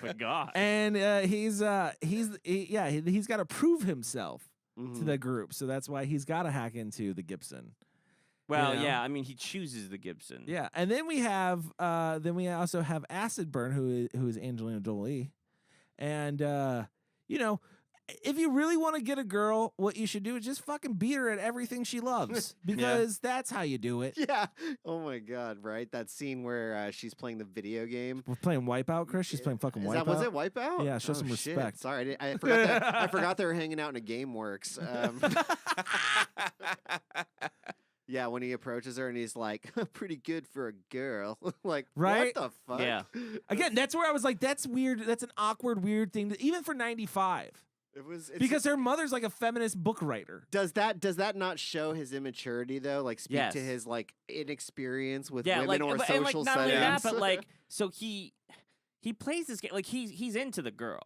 but gosh. and he's got to prove himself to Mhm. the group, so that's why he's got to hack into the Gibson. Well, know? yeah, I mean he chooses the Gibson. Yeah, and then we also have Acid Burn, who is Angelina Jolie, and if you really want to get a girl, what you should do is just fucking beat her at everything she loves, because that's how you do it. Yeah. Oh my God. Right. That scene where she's playing the video game. We're playing Wipeout, Chris. She's playing fucking Wipeout. Was it Wipeout? Yeah, show Oh, some shit. respect. Sorry, I forgot that. I forgot they were hanging out in a GameWorks. Yeah, when he approaches her and he's like, "Pretty good for a girl." Like, Right? What the fuck? Yeah. Again, that's where I was like, that's weird. That's an awkward, weird thing, even for 95. It's Because her mother's like a feminist book writer. does that not show his immaturity though? Like speak to Yes. his like inexperience with Yeah, women like or and, social like not settings. only that, but like so he plays this game like he's into the girl.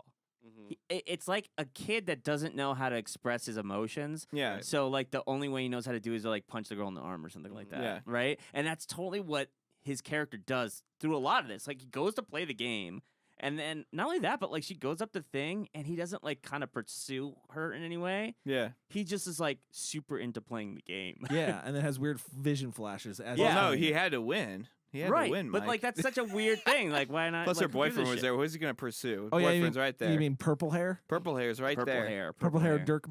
Mhm. It's like a kid that doesn't know how to express his emotions. Yeah. So like the only way he knows how to do is to like punch the girl in the arm or something like that. Yeah. Right? And that's totally what his character does through a lot of this. Like he goes to play the game, and then not only that, but like she goes up the thing and he doesn't like kind of pursue her in any way. Yeah. He just is like super into playing the game. Yeah, and then has weird vision flashes. As Well, he's no, playing he it. had to win. He had right. to win, but Mike. like that's such a weird thing. Like why not? Plus, like, her who gives a boyfriend was shit? there. Who's he gonna pursue? Oh, yeah, you Boyfriend's mean- right there. You mean purple hair? Purple hair's right Purple there. hair. Purple hair dirt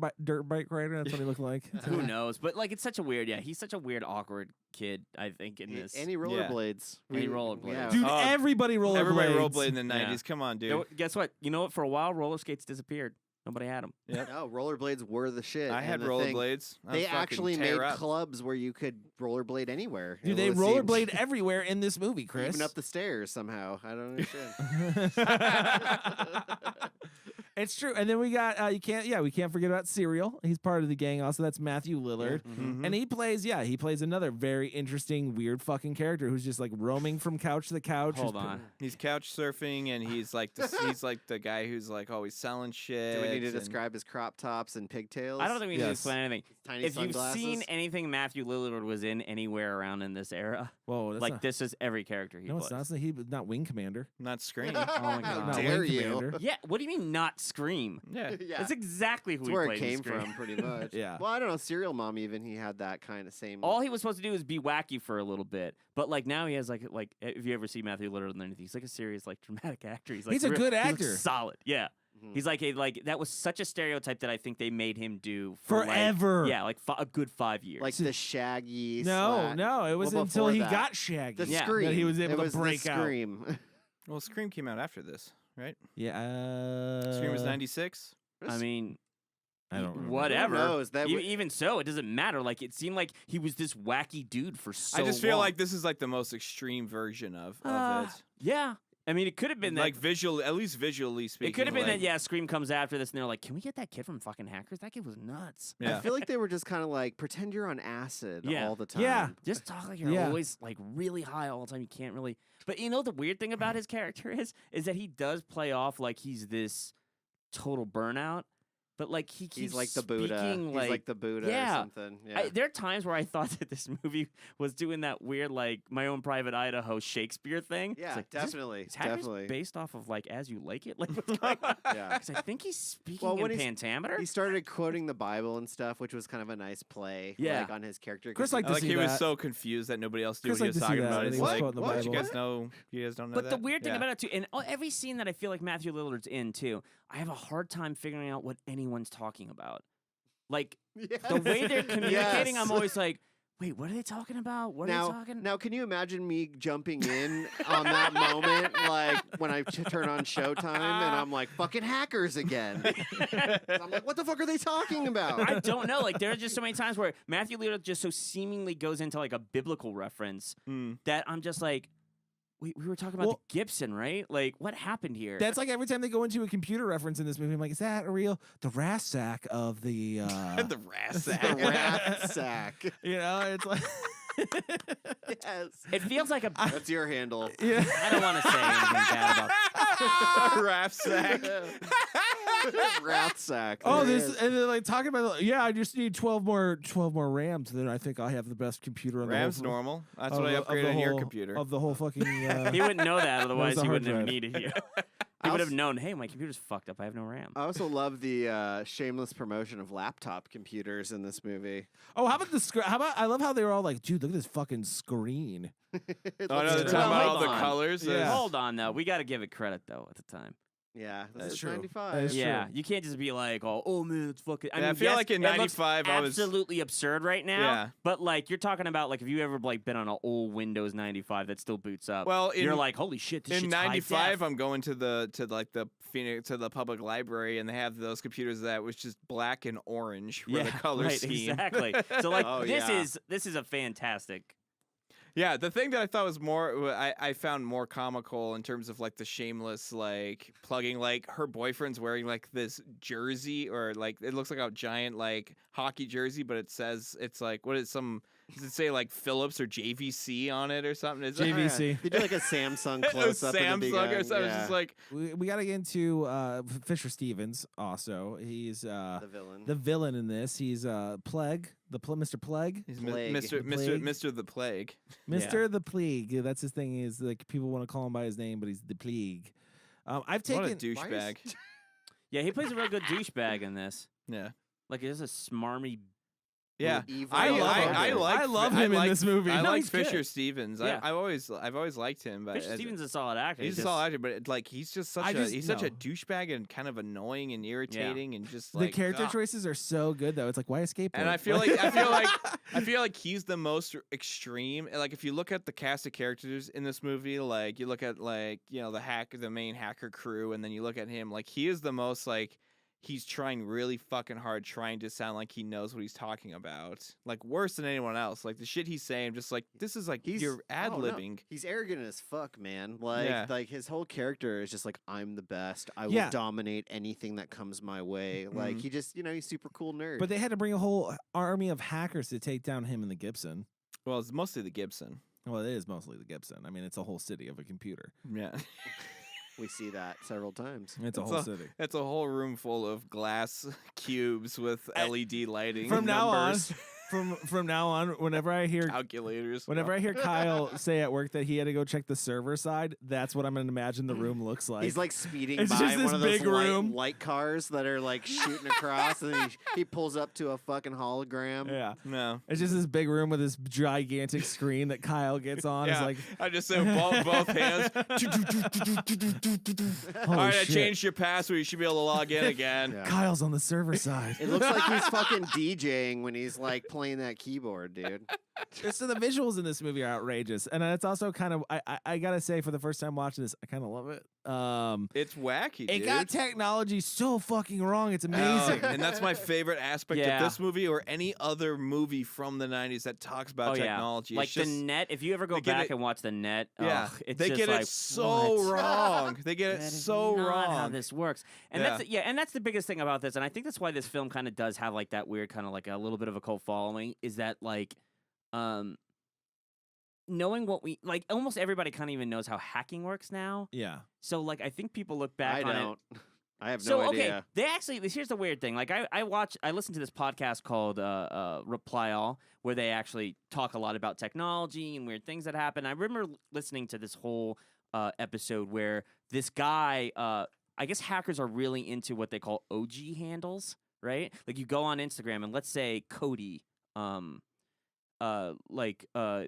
bike rider. That's what he looked like. Who knows? But like, it's such a weird. Yeah, he's such a weird, awkward kid. I think in this. And he rollerblades. And he rollerblades. Dude, Oh, everybody rollerblades. Everybody rollerblade in the Yeah. 90s. Come on, dude. You know what- guess what? You know what? For a while, roller skates disappeared. Nobody had them. Yep. No, rollerblades were the shit. I and had the thing- rollerblades. I'd They fucking actually tear made up. clubs where you could rollerblade anywhere. Dude, It they was- seemed- rollerblade everywhere in this movie, Chris. Even up the stairs somehow. I don't understand. It's true. And then we got we can't forget about Serial. He's part of the gang also. That's Matthew Lillard. Mhm. And he plays another very interesting, weird fucking character who's just like roaming from couch to couch. Hold on. He's couch surfing, and he's like the guy who's like always selling shit. Do we need to and- describe his crop tops and pigtails? I don't think we need to Yes. explain anything. Tiny If sunglasses? you've seen anything Matthew Lillard was in anywhere around in this era, Whoa, that's like not, this is every character he no, plays. it's not. He not Wing Commander. Not Scream. my How God. Not dare Wing you? Commander. Yeah, what do you mean not Scream? Yeah. Yeah. That's exactly who That's he where it played in came Scream. from, pretty much. Yeah. Well, I don't know. Serial Mom, even he had that kind of same. All he was supposed to do is be wacky for a little bit, but like now he has like if you ever see Matthew Lillard and anything, he's like a serious like dramatic actor. He's like He's a good he looks actor. solid. Yeah, Mhm. he's like that was such a stereotype that I think they made him do for Forever. Like a good 5 years. like the Shaggy. No, it was well, until before he that. got Shaggy. The Yeah. Scream. That he was able it to was break the out. Scream. Well, Scream came out after this, right? Yeah. Scream was 96. I mean, I don't remember. whatever. Who knows? That would- Even so, it doesn't matter. Like it seemed like he was this wacky dude for so I just feel long. like this is like the most extreme version of Uh, it. Yeah, I mean, it could have been that. Like visual, at least visually speaking. It could have been like, that. Yeah, Scream comes after this, and they're like, "Can we get that kid from fucking Hackers? That kid was nuts." Yeah. I feel like they were just kind of like pretend you're on acid Yeah. all the time. Yeah. Just talk like you're Yeah. always like really high all the time. You can't really. But you know the weird thing about his character is that he does play off like he's this total burnout, but like he keeps He's like the Buddha. speaking He's like the Buddha yeah. or something. Yeah. There are times where I thought that this movie was doing that weird, like My Own Private Idaho Shakespeare thing. yeah, It's like, is this- definitely. Is Hackers Definitely. based off of like As You Like It? Like what's going on? Yeah. 'Cause I think he's speaking Well, when in he's- pentameter. He started quoting the Bible and stuff, which was kind of a nice play. Yeah. Like on his character. Chris 'cause liked I to like see he was that. so confused that nobody else knew Chris what he liked was to see talking that about. when He's he was like, quoting the "What? You Bible." guys know? You guys don't know But the that?" weird thing Yeah. about it too, and every scene that I feel like Matthew Lillard's in too, I have a hard time figuring out what anyone's talking about. Like Yes. the way they're communicating, Yes. I'm always like, wait, what are they talking about? What are they talking? Now, can you imagine me jumping in on that moment, like when I turn on Showtime and I'm like, "Fucking Hackers again"? I'm like, "What the fuck are they talking about?" I don't know. Like there are just so many times where Matthew Lillard just so seemingly goes into like a biblical reference Mm. that I'm just like, we were talking about Well- the Gibson, right? Like what happened here? That's like every time they go into a computer reference in this movie, I'm like, is that a real the ras sack of the The ras the sack. rat sack. you know, it's like Yes, it feels like a. that's your handle. yeah. I don't want to say anything bad about. Raf sack. Rat sack. Oh, there it this is. and they're like talking about I just need 12 more RAMs, then I think I have the best computer on Ram's the whole normal. That's of what I the- of the upgraded on your whole- computer. of the whole fucking He wouldn't know that, otherwise the he hard wouldn't have drive. needed you. I He would have also- known, hey, my computer's fucked up. I have no RAM. I also love the shameless promotion of laptop computers in this movie. Oh, how about the screen? How about I love how they were all like, dude, look at this fucking screen. Oh no, looks they're Well, talking great. about all hold the on. colors. Yeah. Hold on, though. We got to give it credit, though, at the time. Yeah, this That's is true. 95. That is Yeah, true. you can't just be like, oh man, it's fucking. Yeah, I feel yes, like in it looks '95 I was. absolutely absurd right now. Yeah. But like, you're talking about like if you ever like been on an old Windows 95 that still boots up. Well, you're in- like, holy shit, this In shit's high '95, def. I'm going to the Phoenix to the public library, and they have those computers that was just black and orange were the color right, scheme. exactly. So like, Oh, this yeah. is a fantastic. Yeah, the thing that I thought was more, I found more comical in terms of like the shameless like plugging, like her boyfriend's wearing like this jersey or like it looks like a giant like hockey jersey, but it says it's like what is some does it say like Philips or JVC on it or something? Is JVC. it VC. They do like a Samsung close up. Samsung or something? It's just like We got to get into Fisher Stevens also. He's the villain. the villain in this. He's Plague, Mr. Plague. he's Plague. Mr. The Plague. Mr. the Plague. That's his thing. Is like people want to call him by his name, but he's the Plague. I've What a taken. douchebag. Yeah, he plays a real good douchebag in this. Yeah. Like, he's a smarmy. Yeah, Evil I motherfucker. like I love him in this movie. I No, like he's good. Fisher Stevens. Yeah. I've always liked him. But Fisher Stevens is a solid actor. he's a just- solid actor, but like he's just such I a just- he's such a no. douchebag and kind of annoying and irritating and just The like character ugh. choices are so good though. It's like why skateboard? And I feel like he's the most extreme. Like if you look at the cast of characters in this movie, like you look at like the main hacker crew, and then you look at him, like he is the most like he's trying really fucking hard, trying to sound like he knows what he's talking about, like worse than anyone else. Like the shit he's saying, just like this is like you're ad libbing. He's arrogant as fuck, man. Like his whole character is just like, I'm the best. I will dominate anything that comes my way. Like he just, he's super cool nerd. But they had to bring a whole army of hackers to take down him and the Gibson. Well, it's mostly the Gibson. Well, it is mostly the Gibson. I mean, it's a whole city of a computer. Yeah. We see that several times. It's a whole city. It's a whole room full of glass cubes with LED lighting. From now on, numbers. from now on, whenever I hear calculators, whenever I hear Kyle say at work that he had to go check the server side, that's what I'm gonna imagine the room looks like. He's like speeding It's by just this one of those big room. light cars that are like shooting across, and then he pulls up to a fucking hologram. Yeah, no, it's just this big room with this gigantic screen that Kyle gets on. Yeah, It's like I just say both hands. All right, I changed your password. You should be able to log in again. Yeah. Kyle's on the server side. It looks like he's fucking DJing when he's like playing that keyboard, dude. So the visuals in this movie are outrageous, and it's also kind of I gotta say, for the first time watching this, I kind of love it. It's wacky, It dude. got technology so fucking wrong. It's amazing. And that's my favorite aspect of this movie or any other movie from the 90s that talks about technology. Like it's just, the net. If you ever go back and watch the net, it's they just get like, it so what? wrong. They get it That is so not wrong. how this works. And that's the biggest thing about this. And I think that's why this film kind of does have like that weird kind of like a little bit of a cult following. Is that like, knowing what we like, almost everybody kind of even knows how hacking works now. Yeah. So like, I think people look back I on don't. it. I have So no okay, idea. they actually here's the weird thing. Like I listen to this podcast called Reply All, where they actually talk a lot about technology and weird things that happen. I remember listening to this whole episode where this guy, I guess hackers are really into what they call OG handles, right? Like you go on Instagram and let's say Cody,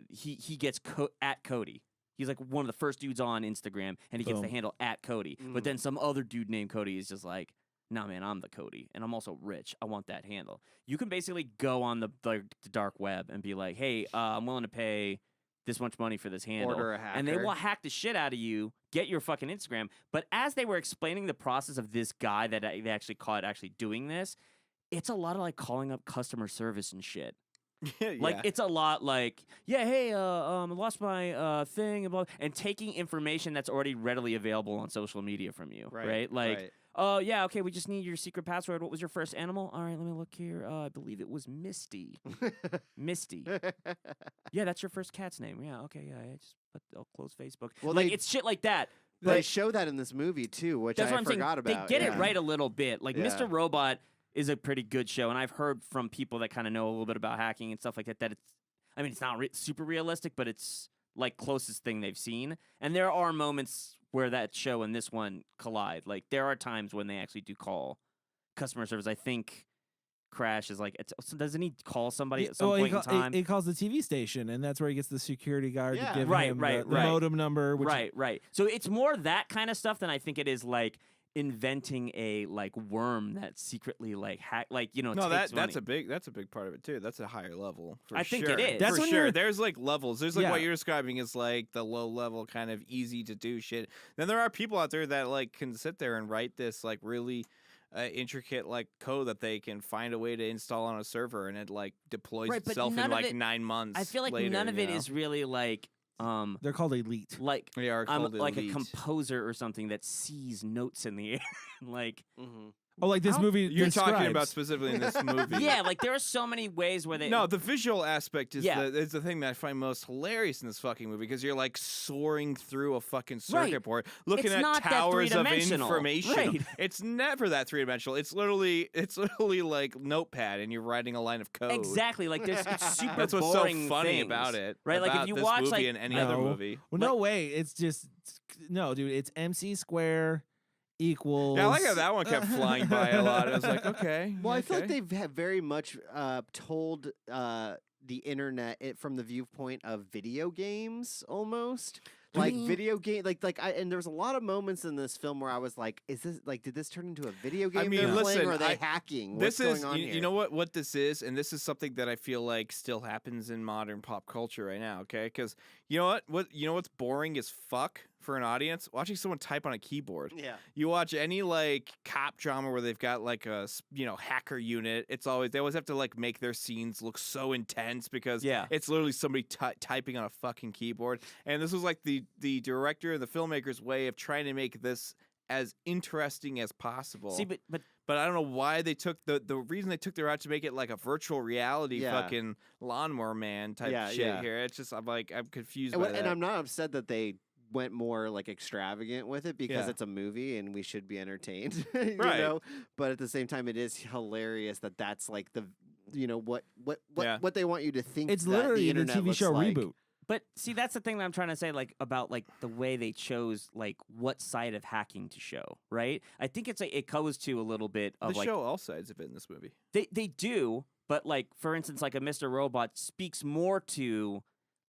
he gets at Cody. He's like one of the first dudes on Instagram, and he gets the handle at Cody. But then some other dude named Cody is just like, nah, man, I'm the Cody, and I'm also rich. I want that handle. You can basically go on the dark web and be like, hey, I'm willing to pay this much money for this handle. Order a hacker. And they will hack the shit out of you, get your fucking Instagram. But as they were explaining the process of this guy that they actually caught actually doing this, it's a lot of like calling up customer service and shit. Like it's a lot like, yeah, hey, I lost my thing, and taking information that's already readily available on social media from you, right? Like, oh yeah, okay, we just need your secret password. What was your first animal? All right, let me look here. I believe it was Misty. Misty. Yeah, that's your first cat's name. Yeah, okay, yeah. I'll close Facebook. Well, like it's shit like that. They show that in this movie too, which That's I what I'm forgot saying. about. They get it right a little bit. Like Yeah. Mr. Robot is a pretty good show, and I've heard from people that kind of know a little bit about hacking and stuff like that. That it's not super realistic, but it's like closest thing they've seen. And there are moments where that show and this one collide. Like there are times when they actually do call customer service. I think Crash is like, doesn't he call somebody at some point in time? He calls the TV station, and that's where he gets the security guard to give Right, him right, the right. modem number. Which Right. So it's more that kind of stuff than I think it is like inventing a like worm that secretly like hack, like No, takes that's money. a big part of it too. That's a higher level. For I think sure. it is. That's for when sure. you're- There's like levels. There's like Yeah. what you're describing is like the low level kind of easy to do shit. Then there are people out there that like can sit there and write this like really intricate like code that they can find a way to install on a server, and it like deploys Right, but itself in none of like it- 9 months. I feel like later, none of you it know? is really like they're called elite. like They are I'm called like elite. a composer or something that sees notes in the air. Like Oh, like this movie. You're talking about describes. specifically in this movie. yeah, like there are so many ways where they No, the visual aspect is Yeah. is the thing that I find most hilarious in this fucking movie, because you're like soaring through a fucking Right. circuit board, looking It's at not that towers of three-dimensional. information. Right. It's never that three-dimensional. It's literally like Notepad, and you're writing a line of code. exactly like there's it's super That's what's so boring funny things, about it. right? Like about if you this watch movie like and any other No. movie. Well, no way. It's just no, dude. It's MC square equals. Yeah, I like how that one kept flying by a lot. I was like, okay. Well, I feel like okay. they've very much told the internet from the viewpoint of video games almost. Like video game, and there was a lot of moments in this film where I was like, "Is this like? Did this turn into a video game? mean, they're playing, listen, or are they hacking? What's This is going on you here?" know what this is, and this is something that I feel like still happens in modern pop culture right now. Okay, because you know what's boring as fuck for an audience, watching someone type on a keyboard. Yeah. You watch any like cop drama where they've got like a hacker unit. They always have to like make their scenes look so intense because it's literally somebody typing on a fucking keyboard. And this was like the director and the filmmaker's way of trying to make this as interesting as possible. See, but I don't know why they took the reason they took their route to make it like a virtual reality fucking Lawnmower Man type shit here. It's just I'm confused by that. And I'm not upset that they went more like extravagant with it because it's a movie and we should be entertained, you know. But at the same time, it is hilarious that that's like the what they want you to think. It's that literally the a internet TV show like. reboot. But see, that's the thing that I'm trying to say, like about like the way they chose like what side of hacking to show, right? I think it goes to a little bit of they show all sides of it in this movie. They do, but like for instance, like a Mr. Robot speaks more to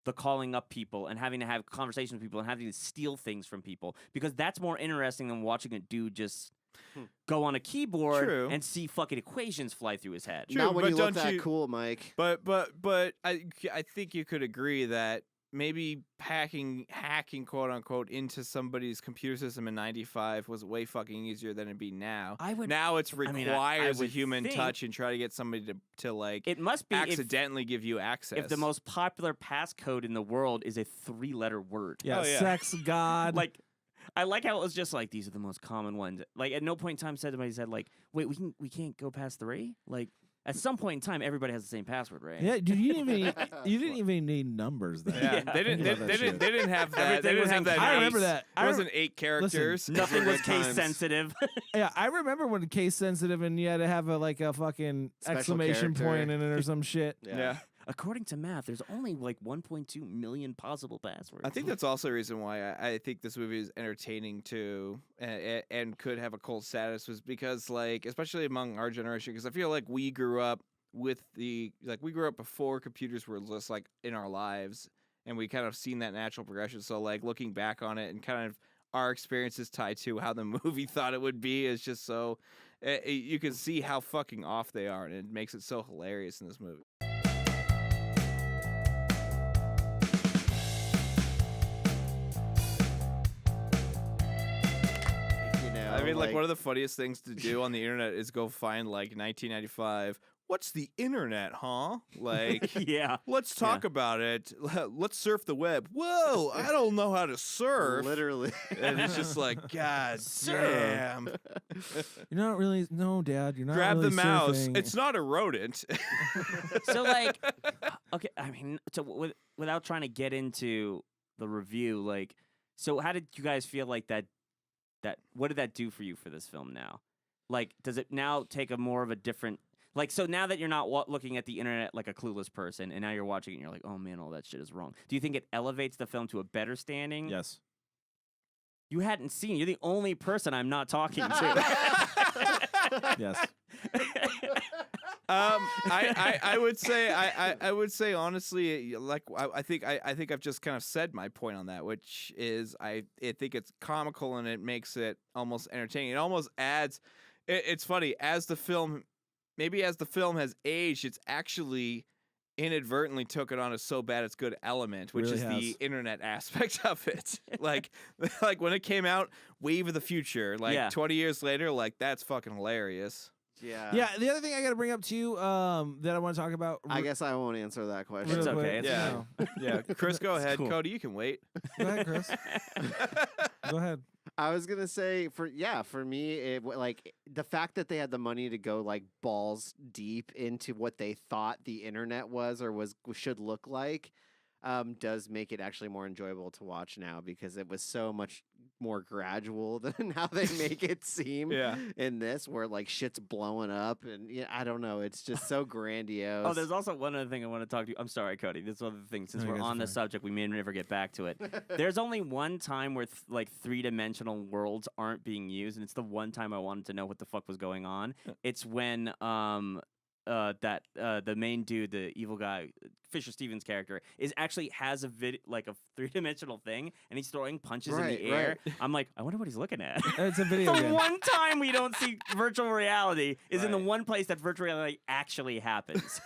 the calling up people and having to have conversations with people and having to steal things from people because that's more interesting than watching a dude just go on a keyboard and see fucking equations fly through his head. True, Not when but you look don't that cool, Mike. But I think you could agree that maybe hacking quote unquote into somebody's computer system in '95 was way fucking easier than it'd be now. Now it's requires a human touch and try to get somebody to like it must be accidentally give you access. If the most popular passcode in the world is a 3-letter word. Sex god. Like I like how it was just like these are the most common ones. Like at no point in time somebody said like, wait, we can't go past 3? Like at some point in time, everybody has the same password, right? Yeah, dude, you didn't even need numbers then. Yeah, they didn't have that. They didn't have that. I remember that. It wasn't 8 characters. Listen, nothing was case sensitive. Yeah, I remember when case sensitive and you had to have a fucking Special exclamation character. point in it or some shit. Yeah. According to math, there's only like 1.2 million possible passwords. I think that's also a reason why I think this movie is entertaining too and could have a cult status was because like especially among our generation because I feel like we grew up before computers were just like in our lives and we kind of seen that natural progression. So like looking back on it and kind of our experiences tied to how the movie thought it would be is just so you can see how fucking off they are and it makes it so hilarious in this movie. I mean, like one of the funniest things to do on the internet is go find like 1995. What's the internet, huh? Like, let's talk about it. Let's surf the web. Whoa, I don't know how to surf. Literally. And it's just like, God damn. You're not really, no, Dad. You're not Grab really the mouse. surfing. It's not a rodent. So, like, okay, I mean, so without trying to get into the review, like, so how did you guys feel like that what did that do for you for this film now? Like, does it now take a more of a different, like, so now that you're not looking at the internet like a clueless person, and now you're watching it and you're like, oh man, all that shit is wrong. Do you think it elevates the film to a better standing? Yes. You hadn't seen. You're the only person I'm not talking to. Yes. I would say honestly, like I think I've just kind of said my point on that, which is I think it's comical and it makes it almost entertaining. It almost adds. It's funny as the film has aged, it's actually inadvertently took it on a so bad it's good element, which Really is has. the internet aspect of it. like when it came out, Wave of the Future, 20 years later, like that's fucking hilarious. Yeah. Yeah, the other thing I got to bring up too that I want to talk about. I guess I won't answer that question. It's real okay. quick. It's Yeah. Chris, go ahead. Cool. Cody, you can wait. Go ahead, Chris. Go ahead. I was gonna say for me, like the fact that they had the money to go like balls deep into what they thought the internet was or should look like, does make it actually more enjoyable to watch now because it was so much more gradual than how they make it seem in this, where like shit's blowing up and I don't know, it's just so grandiose. Oh, there's also one other thing I want to talk to you. I'm sorry, Cody. This other thing, since we're on the subject, we may never get back to it. There's only one time where like 3-dimensional worlds aren't being used, and it's the one time I wanted to know what the fuck was going on. It's when the main dude, the evil guy, Fisher Stevens' character, has a 3-dimensional thing, and he's throwing punches in the air. Right. I'm like, I wonder what he's looking at. It's a video The game. one time we don't see virtual reality is in the one place that virtual reality actually happens.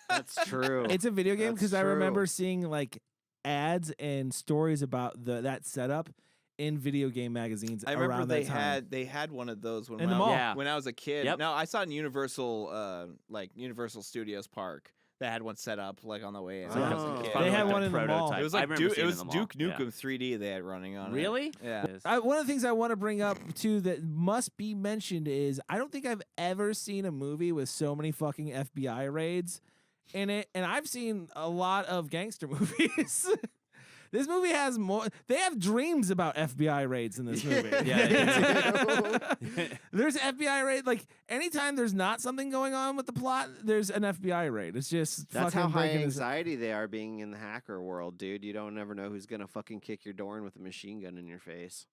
That's true. It's a video game That's because I remember true. seeing like ads and stories about that setup, in video game magazines. I remember around that time. they had one of those when In the I mall. Yeah. when I was a kid. Yep. No, I saw it in Universal Universal Studios Park. They had one set up like on the way in. when I was a Oh. kid. They had Like one the in the mall. prototype. It was I like remember it seeing was in the mall. Duke Nukem 3D they had running on it. Really? Yeah. One of the things I want to bring up too that must be mentioned is I don't think I've ever seen a movie with so many fucking FBI raids in it, and I've seen a lot of gangster movies. This movie has more. They have dreams about FBI raids in this movie. There's FBI raid. Like anytime there's not something going on with the plot, there's an FBI raid. It's just That's fucking how high breaking his- anxiety they are being in the hacker world, dude. You don't ever know who's gonna fucking kick your door in with a machine gun in your face.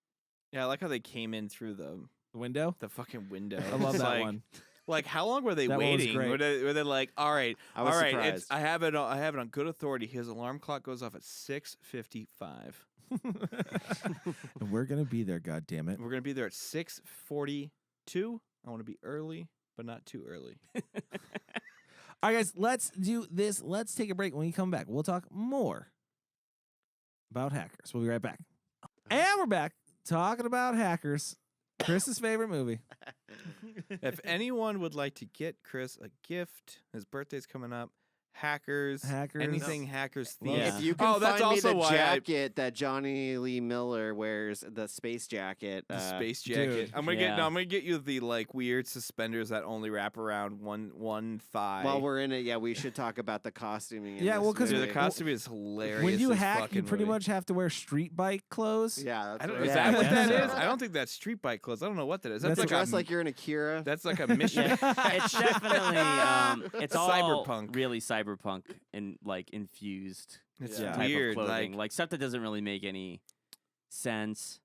Yeah, I like how they came in through the window. fucking window. I love It's that like, one. Like, how long were they That one was waiting? great. Were they like, all right, I was it's, surprised. I have it on good authority. His alarm clock goes off at 6:55. And we're gonna be there. God damn it. We're gonna be there at 6:42. I want to be early, but not too early. All right, guys, let's do this. Let's take a break. When we come back, we'll talk more about hackers. We'll be right back. And we're back talking about hackers. Chris's favorite movie. If anyone would like to get Chris a gift, his birthday's coming up. Hackers, anything hackers Love themed. it. If you can that's find me also the why jacket that Johnny Lee Miller wears, the space jacket. the space jacket. dude, I'm gonna yeah. I'm gonna get you the like weird suspenders that only wrap around one thigh. While we're in it, yeah, we should talk about the costuming. In Yeah, this well, 'cause Dude, the movie. costume is hilarious. When you this hack, you fucking pretty movie. much have to wear street bike clothes. Yeah, that's I don't, what is it that what I that guess is? so. I don't think that's street bike clothes. I don't know what that is. That's That's like dress like you're in Akira. That's like a mission. It's definitely it's all Cyberpunk. really cyberpunk and like infused It's Yeah. type weird. of clothing. Like Like stuff that doesn't really make any sense.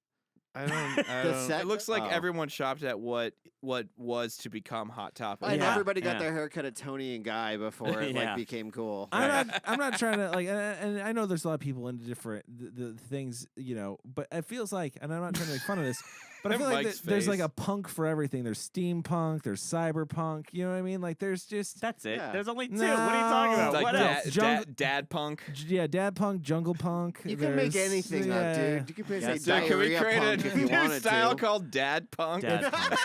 I don't. The set- It looks like oh. everyone shopped at what was to become Hot Topic. And Yeah. everybody got Yeah. their haircut at Tony and Guy before it Yeah. like became cool. I'm not trying to like, and I know there's a lot of people into different the things, but it feels like, and I'm not trying to make fun of this, but I feel like Mike's there's like face. a punk for everything. There's steampunk, there's cyberpunk. You know what I mean? Like there's just That's it. Yeah. There's only two. No. What are you talking about? Like what dad, else? dad punk. dad punk, jungle punk. You can make there's- anything up, dude. You can Yeah, say so Dude, can we diarrhea create punk a if you new wanted style to. called dad punk? Dad punk.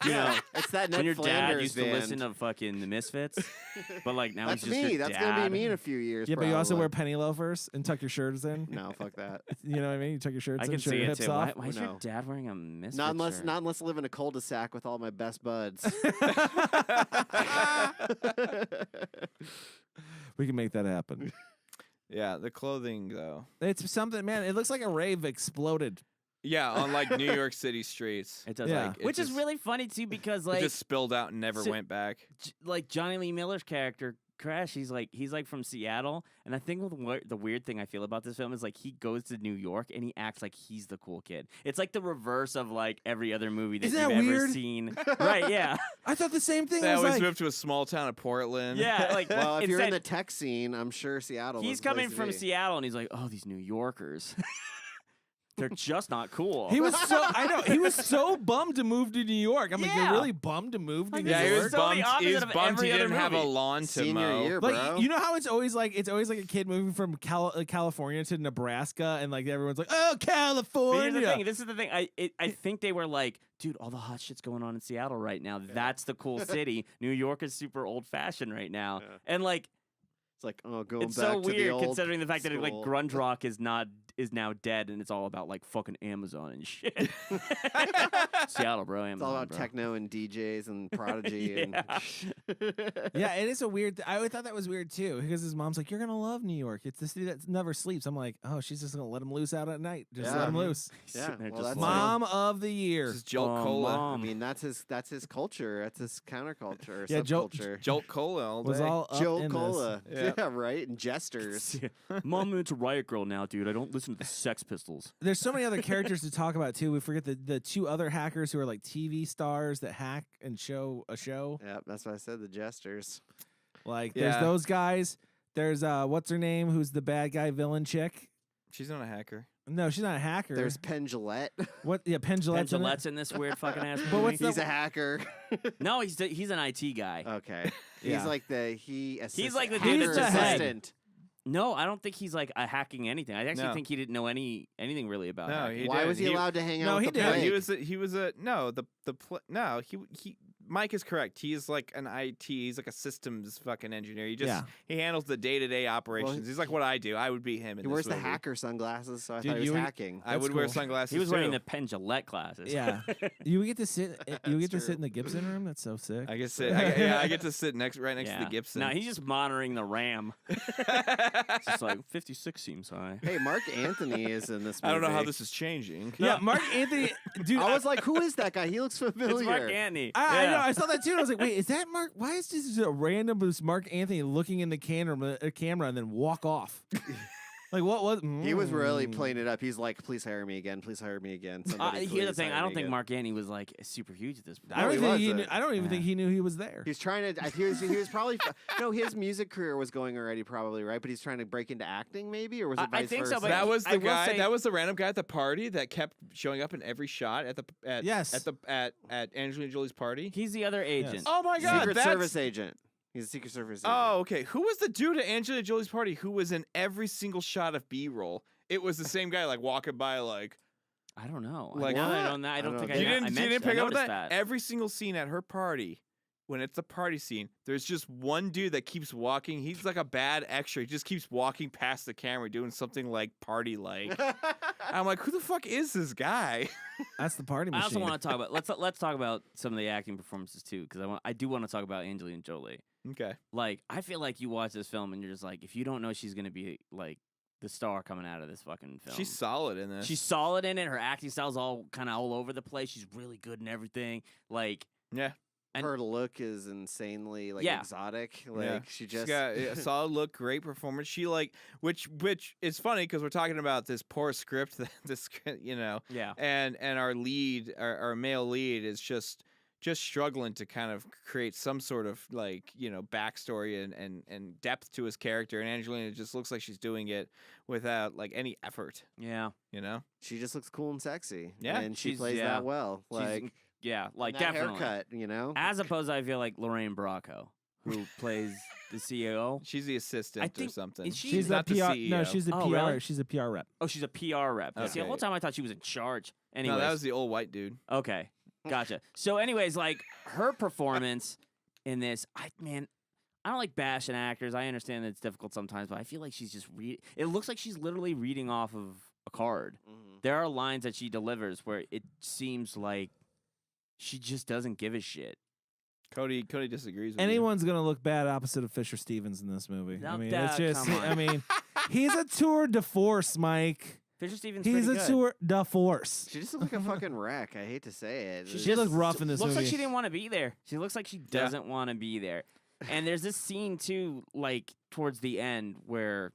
You know, It's that Ned when your dad Flanders used band. to listen to fucking the Misfits, but like now That's he's just me. your That's dad. gonna be me in a few years. Yeah, but you also probably. wear penny loafers and tuck your shirts in. No, fuck that. You know what I mean? You tuck your shirts I in, can show see your it hips too. off. Why is your No. dad wearing a Misfit Not unless shirt? not unless I live in a cul-de-sac with all my best buds. We can make that happen. Yeah, the clothing though. It's something, man. It looks like a rave exploded. Yeah, on like New York City streets. It does, Yeah. Like, it which is just- really funny too because It like just spilled out and never so- went back. like Johnny Lee Miller's character Crash, he's like from Seattle, and I think the weird thing I feel about this film is like he goes to New York and he acts like he's the cool kid. It's like the reverse of like every other movie that Isn't you've that ever weird? seen. Right? Yeah, I thought the same thing. They I was always like, moved to a small town of Portland. yeah. Like well, if you're in instead, the tech scene, I'm sure Seattle. he's was the place coming to from be. Seattle, and he's like, oh, these New Yorkers. They're just not cool. he was so I know he was so bummed to move to New York. I'm like, Yeah. you're really bummed to move to Like, New Yeah, this he is was York. so the bummed. He opposite was of bummed he every other didn't have a movie. lawn to Senior mow. year, Like bro. you know how it's always like a kid moving from California to Nebraska, and like everyone's like, oh, But here's California. the thing. This is the thing. I think they were like, dude, all the hot shit's going on in Seattle right now. That's the cool city. New York is super old fashioned right now, Yeah. and like It's like, oh, going it's back so to the weird old considering the fact that like school. grunge rock is now dead, and it's all about like fucking Amazon and shit. Seattle, bro. Amazon, It's all about bro. techno and DJs and Prodigy Yeah. Yeah, it is a weird. I always thought that was weird too, because his mom's like, "You're gonna love New York. It's the city that never sleeps." I'm like, "Oh, she's just gonna let him loose out at night. Just let Yeah. him loose." Yeah, Sitting there well, just that's like, Mom of the year. This is Jolt Oh, Cola. I Mom. mean, that's his culture. That's his counterculture. Or Yeah, Jolt- subculture. Jolt Cola all Was day. all up Joe in this. Cola. Yeah. Yeah, right. And jesters. Mom, I'm into Riot Girl now, dude. I don't listen to the Sex Pistols. There's so many other characters to talk about too. We forget the two other hackers who are like TV stars that hack and show a show. Yeah, that's what I said. The jesters. Like Yeah. there's those guys. There's what's her name? Who's the bad guy villain chick? She's not a hacker. No, she's not a hacker. There's Penn Jillette. what? Yeah, Penn Jillette's in it. Penn in this weird fucking ass But movie. what's He's a hacker. No, he's an IT guy. Okay. Yeah. He's like the He's like the dude hacker that's the head. assistant. No, I don't think he's like hacking anything. I actually No. think he didn't know anything really about No, hacking. he Why did. was he allowed to hang out? No, with he the did. No, plague? he was a no. No, he. Mike is correct. He is like an IT. He's like a systems fucking engineer. He handles the day-to-day operations. He's like what I do. I would be him. He in wears this the movie. hacker sunglasses, so I Dude, thought he was you would- hacking. I That's would wear cool. sunglasses. He was too. wearing the Penn Gillette glasses. Yeah, you would get to sit. You get to That's sit in the Gibson room. That's so sick. I get sit. I get to sit right next to the Gibson. No, he's just monitoring the RAM. It's just like 56 seems high. Hey, Mark Anthony is in this movie. I don't know how this is changing. Yeah, Mark Anthony, dude. I was like, who is that guy? He looks familiar. It's Mark Anthony. I know. Yeah. I saw that too. And I was like, wait, is that Mark? Why is this a random Mark Anthony looking in the camera and then walk off? Like what was? He was really playing it up. He's like, please hire me again. Please hire me again. Somebody Here's the please thing. hire I don't me think again. Mark Anthony was like super huge at this point. I don't he think he. wasn't. I don't even think he knew he was there. He's trying to. He was probably. No, his music career was going already, probably right. But he's trying to break into acting, maybe, or was it I vice think so, versa? but That was I the will guy. say- That was the random guy at the party that kept showing up in every shot at Yes. at Angelina Jolie's party. He's the other agent. Oh my god, Secret that's Service agent. He's a Secret Service agent. Oh, okay. Who was the dude at Angelina Jolie's party who was in every single shot of B-roll? It was the same guy, like walking by, like I don't know. Like- Now that I What? don't know. I I don't don't think know. you I didn't mentioned- pick I up on noticed that? Every single scene at her party, when it's the party scene, there's just one dude that keeps walking. He's like a bad extra. He just keeps walking past the camera, doing something like party like. I'm like, who the fuck is this guy? That's the party I machine. also want to talk about let's talk about some of the acting performances too, because I do want to talk about Angelina Jolie. Okay. Like, I feel like you watch this film and you're just like, if you don't know she's gonna be like the star coming out of this fucking film, She's solid in this. she's solid in it. Her acting style's all kind of all over the place. She's really good in everything. Like, yeah. and- Her look is insanely like Yeah. exotic. Yeah. Like she She's just got a solid look, great performance. She like, which is funny because we're talking about this poor script, this you know, yeah, and our lead, our male lead, is just struggling to kind of create some sort of like backstory and depth to his character. And Angelina just looks like she's doing it without like any effort. yeah, she just looks cool and sexy. Yeah. and she She's- plays yeah. that well. She's Like yeah, like that definitely. haircut, you know. As opposed, I feel like Lorraine Bracco, who plays the CEO. She's the assistant I think- or something. is she- She's the not PR. the CEO. No, she's the Oh, PR. really? She's a PR rep. Oh, she's a PR rep. See, the whole Okay. time I thought she was in charge. Anyways, No, that was the old white dude. okay, gotcha. So, anyways, like her performance in this, I don't like bashing actors. I understand that it's difficult sometimes, but I feel like she's just it looks like she's literally reading off of a card. Mhm. There are lines that she delivers where it seems like she just doesn't give a shit. Cody disagrees with Anyone's gonna look bad opposite of Fisher Stevens in this movie. No, I mean, duh, it's just. come on. I mean, he's a tour de force, Mike. Fisher Stevens. He's a pretty good. tour de force. She just looks like a fucking wreck. I hate to say it. She She looked rough in this looks movie. like she didn't want to be there. She looks like she doesn't want to be there. And there's this scene too, like towards the end, where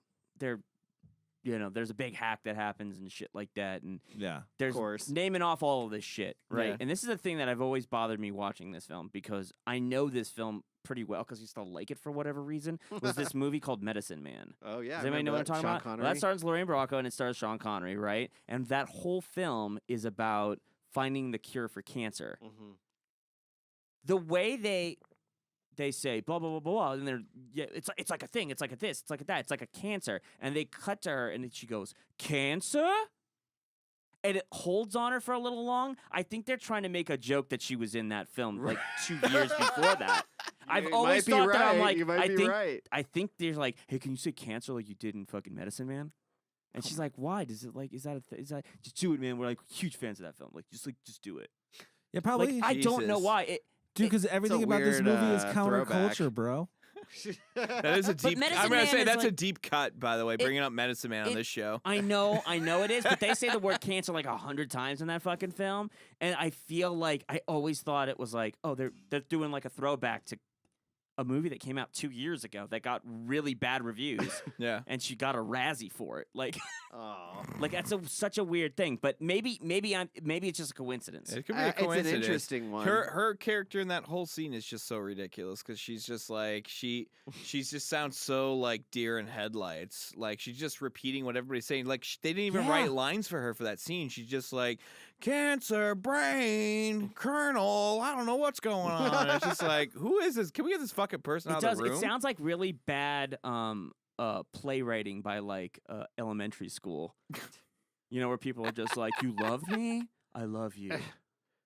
there's a big hack that happens and shit like that, and Yeah. there's course. naming off all of this shit, right? Yeah. And this is the thing that I've always bothered me watching this film, because I know this film pretty well because I used to like it for whatever reason. Was this movie called Medicine Man? Oh yeah. Does I anybody know what I'm remember talking Sean about? Connery. Well, that stars Lorraine Bracco and it stars Sean Connery, right? And that whole film is about finding the cure for cancer. Mhm. The way they say blah blah blah blah, and it's like a thing, it's like a this, it's like a that, it's like a cancer, and they cut to her, and then she goes, "Cancer," and it holds on her for a little long. I think they're trying to make a joke that she was in that film like 2 years before that. I've You always might be thought that. I'm right. like, You might I be think right. I think there's like, hey, can you say cancer like you did in fucking Medicine Man? And she's like, why? Does it like, is that just do it, man? We're like huge fans of that film. Like, just do it. Yeah, probably. Like, I don't know Jesus. why. Dude, because everything about this weird, movie is throwback. counterculture, bro. That is a deep. Medicine I'm gonna Man say is that's a like- deep cut, by the way. Bringing up Medicine Man on it- this show. I know it is, but they say the word cancer like 100 times in that fucking film, and I feel like I always thought it was like, oh, they're doing like a throwback to a movie that came out 2 years ago that got really bad reviews, Yeah. and she got a Razzie for it. Like, Oh. like that's such a weird thing. But maybe it's just a coincidence. It could be a It's an coincidence. interesting one. Her character in that whole scene is just so ridiculous because she's just like she's just sounds so like deer in headlights. Like she's just repeating what everybody's saying. Like they didn't even Yeah. write lines for her for that scene. She's just like cancer, brain, kernel. I don't know what's going on. It's just like who is this? Can we get this fucking person out of the room? It sounds like really bad playwriting by like elementary school. You know, where people are just like, "You love me, I love you,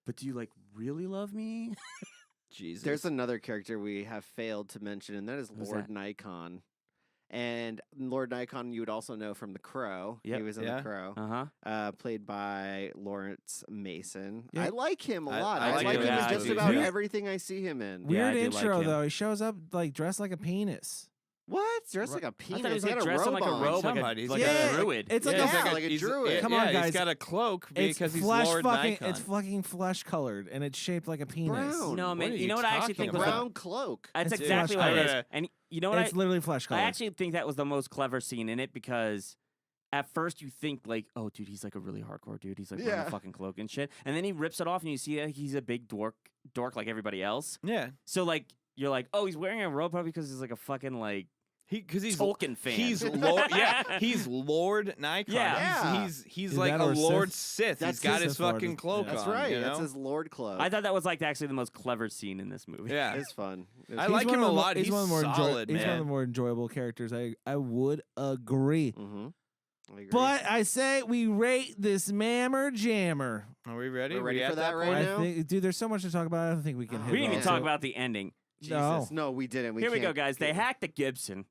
but do you like really love me?" Jesus. There's another character we have failed to mention, and that is Who's Lord that? Nikon. And Lord Nikon, you would also know from The Crow. Yep. He was in Yeah. The Crow, played by Lawrence Mason. Yeah. I like him a I- lot. I I like like him him in in this just movie, about too. everything I see him in. Yeah, I Weird do like intro him. though. He shows up like dressed like a penis. What? Dressed Right. like a I penis. thought he was He like had dressed in robe like a on. robe, like Somebody. a Yeah, druid. it's like Yeah, a- he's Yeah, like a he's- druid. Come yeah, on, he's guys. got a cloak It's because he's flesh Lord fucking. Nikon. It's fucking flesh colored, and it's shaped like a penis. Brown. No, What man. are You you know what I actually talking think was about? Brown cloak. that's It's exactly flesh what it is. colored. And you know what It's literally flesh I colored. actually think that was the most clever scene in it because at first you think like, oh, dude, he's like a really hardcore dude. He's like wearing Yeah. a fucking cloak and shit. And then he rips it off and you see that he's a big dork like everybody else. Yeah, So like you're like, oh, he's wearing a robe probably because he's like a fucking like because he's Tolkien fan. He's Lord. Yeah, he's Lord Nikon. Yeah. He's Is like that a or Lord Sith? Sith. That's He's got his his Sith Lord. fucking cloak Yeah. That's on. right. You That's know? his Lord cloak. I thought that was like actually the most clever scene in this movie. Yeah. It's fun. I He's like one him of a the mo- lot. He's He's one of the more solid, He's one of man. the more enjoyable characters. I would agree. Mm-hmm. I agree. But I say we rate this mammer jammer. Are we ready? We're ready We for at that right point? I now? think, dude, there's so much to talk about. I don't think we can. Oh, hit We it didn't even all. talk about the ending. Jesus. No, we didn't. Here we go, can't- guys. They hacked the Gibson.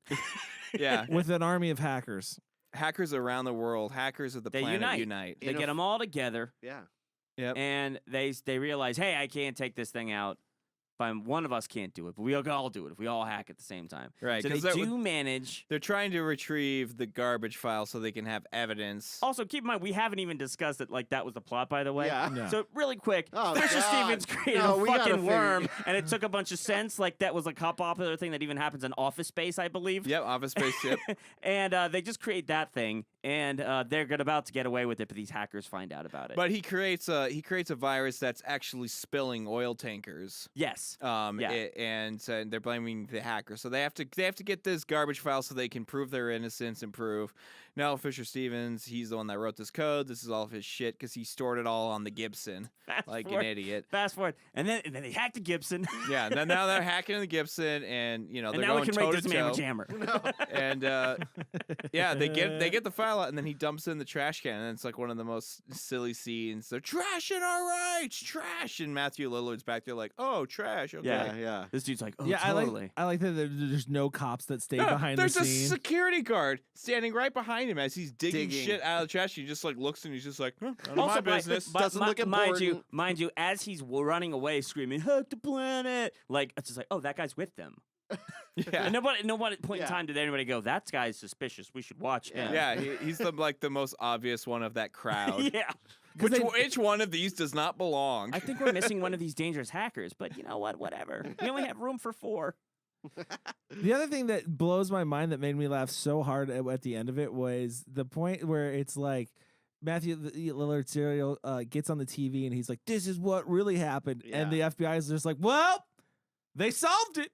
Yeah, with an army of hackers. hackers around the world. Hackers of the They planet unite. They In a get f- them all together, Yeah. Yep. and they realize, hey, I can't take this thing out. One of us can't do it, but we all do it if we all hack at the same time. Right, So they 'cause that do manage. They're trying to retrieve the garbage file so they can have evidence. Also, keep in mind we haven't even discussed that. Like that was the plot, by the way. Yeah. Yeah. So really quick, Oh, Fisher God. Stevens created No, a we gotta fucking figure- worm, and it took a bunch of sense. Like that was a popular thing that even happens in Office Space, I believe. Yep, Office Space. Yep. And they just create that thing, and they're about to get away with it, but these hackers find out about it. But he creates a virus that's actually spilling oil tankers. yes, Yeah. And they're blaming the hacker. So they have to get this garbage file so they can prove their innocence and prove. No, Fisher Stevens, he's the one that wrote this code. This is all of his shit because he stored it all on the Gibson, fast like forward, an idiot. Fast forward, and then they hacked the Gibson. Yeah. And then now they're hacking the Gibson, and and they're now we going can rate toe this to mammer toe. jammer. And yeah, they get the file out, and then he dumps it in the trash can, and it's like one of the most silly scenes. They're trashing our rights, trash, and Matthew Lillard's back there like, oh, trash. Okay. Yeah. Yeah. This dude's like, oh, Yeah, totally. I like that there's no cops that stay No, behind the there's a scene. security guard standing right behind him as he's digging Digging. shit out of the trash. He just like looks and he's just like, huh, none of my Also, business. Doesn't look important. Mind you, as he's running away, screaming "Hack the planet!" Like it's just like, oh, that guy's with them. Yeah. And nobody, no point in Yeah. time did anybody go, that guy's suspicious. We should watch him. Yeah, he's the most obvious one of that crowd. yeah. Which one of these does not belong? I think we're missing one of these dangerous hackers, but you know what? Whatever. We only have room for 4. The other thing that blows my mind that made me laugh so hard at the end of it was the point where it's like Matthew Lillard serial gets on the TV and he's like, "This is what really happened," and the FBI is just like, "Well, they solved it.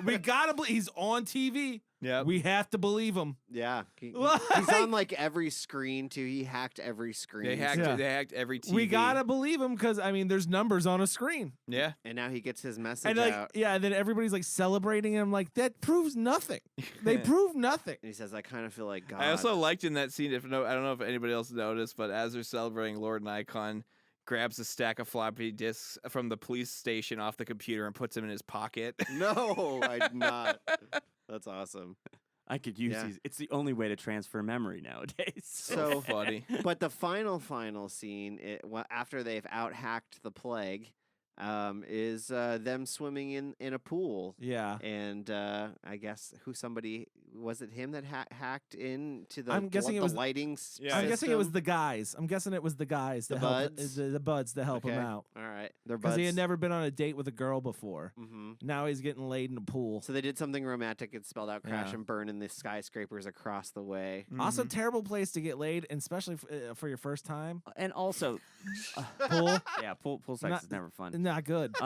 We gotta believe he's on TV. Yeah. We have to believe him." Yeah. He's Like- on like every screen too. He hacked every screen. They hacked Yeah. they hacked every TV. We gotta believe him because I mean, there's numbers on a screen, Yeah. And now he gets his message and like, out. yeah, and then everybody's like celebrating him. Like that proves nothing. They prove nothing. And he says, I kind of feel like God. I also liked in that scene, I don't know if anybody else noticed, but as they're celebrating, Lord Nikon grabs a stack of floppy disks from the police station off the computer and puts them in his pocket. No, I did not. That's awesome. I could use Yeah. these. It's the only way to transfer memory nowadays. So funny. But the final scene, after they've out-hacked the plague, is them swimming in a pool. Yeah. And I guess was it him that hacked into the I'm guessing it the was- lighting Yeah, I'm guessing it was system? the guys. I'm guessing it was the guys The to help buds? the buds to help him Okay. out All right. They're because he had buds. never been on a date with a girl before. Mhm. Now he's getting laid in a pool. So they did something romantic. It spelled out crash Yeah. and burn in the skyscrapers across the way. Also, Mhm. terrible place to get laid, and especially for your first time. And also, Pool, yeah, pool sex Not- is never fun. not good.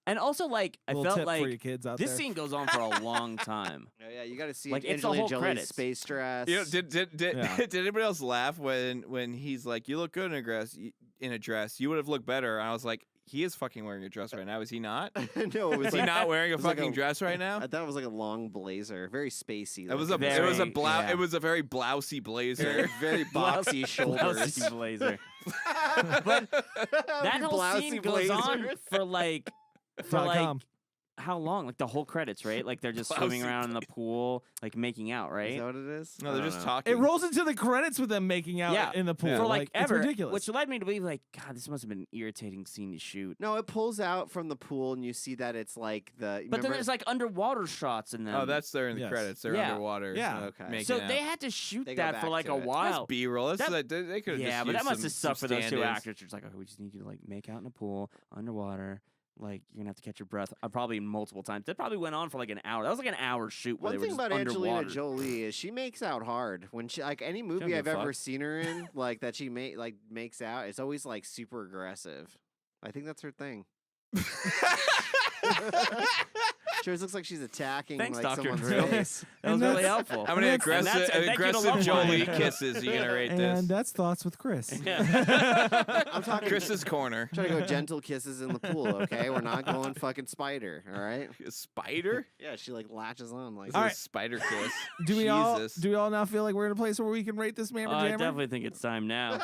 And also, like, I Little felt tip for your like kids out this there. scene goes on for a long time. Oh, yeah, you got to see Like, it's the Angelina whole Jolie's credits. space dress. You know, did Yeah. did anybody else laugh when he's like, "You look good in a dress. In a dress, you would have looked better." And I was like, "He is fucking wearing a dress right now, is he not? No, it was Is he like, not wearing a it was like fucking dress right now?" I thought it was like a long blazer, very spacey. It was a looking. yeah. it was a very blousy blazer. very boxy shoulders. Blousy blazer. But that whole Blousy scene goes on blazers. for like .com. how long? Like the whole credits, right? Like they're just swimming Blousy around in the pool, like making out, Is right? that what it is? No, I they're don't just know. talking. It rolls into the credits with them making out Yeah. in the pool. Yeah. For like it's ever, ridiculous. which led me to believe like, God, this must have been an irritating scene to shoot. No, it pulls out from the pool, and you see that it's like the. But then remember- there's like underwater shots in them. Oh, that's there in the Yes. credits. They're Yeah. underwater. Yeah. Okay. making so out. they had to shoot They go that for back like to a it. That's while. That's B-roll. That's That- they could have Yeah, just but that used must have some sucked for those two stand-ins. actors. It's like, oh, we just need you to like make out in a pool underwater. Like you're gonna have to catch your breath. Probably multiple times. That probably went on for like an hour. That was like an hour shoot. Where One they thing were about just Angelina underwater. Jolie is she makes out hard when she like any movie give I've a ever fuck. seen her in, like that she makes out. It's always like super aggressive. I think that's her thing. She always looks like she's attacking Thanks, like Dr. someone's Drew. face. That was And really that's- helpful. How many And that's- and thank you to aggressive Love Jolie Line. kisses are you gonna rate this? And that's Thoughts with Chris. I'm talking Chris's corner. trying to go gentle kisses in the pool, okay? We're not going fucking spider, all right? A spider? Yeah, she like latches on like This All is right. a spider kiss. Do we all Jesus. do we all now feel like we're in a place where we can rate this Mammer I Jammer? definitely think it's time now.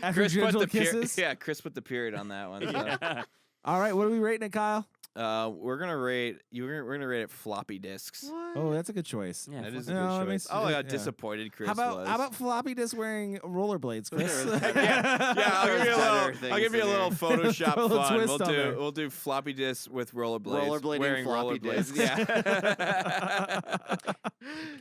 after gentle put the kisses? yeah, Chris put the period on that one. So. Yeah. All right, what are we rating it, Kyle? We're gonna rate it floppy disks. Oh, that's a good choice. Yeah, That is fuck a No, good that choice. makes- Oh, I got yeah. disappointed. Chris How about was. how about floppy disk wearing rollerblades, Chris? yeah, I'll give you a There's better little. I'll give things you a in little here. Photoshop Throw a little fun. twist on there. We'll do floppy disks with rollerblades. Rollerblading wearing floppy rollerblades. disks. Yeah.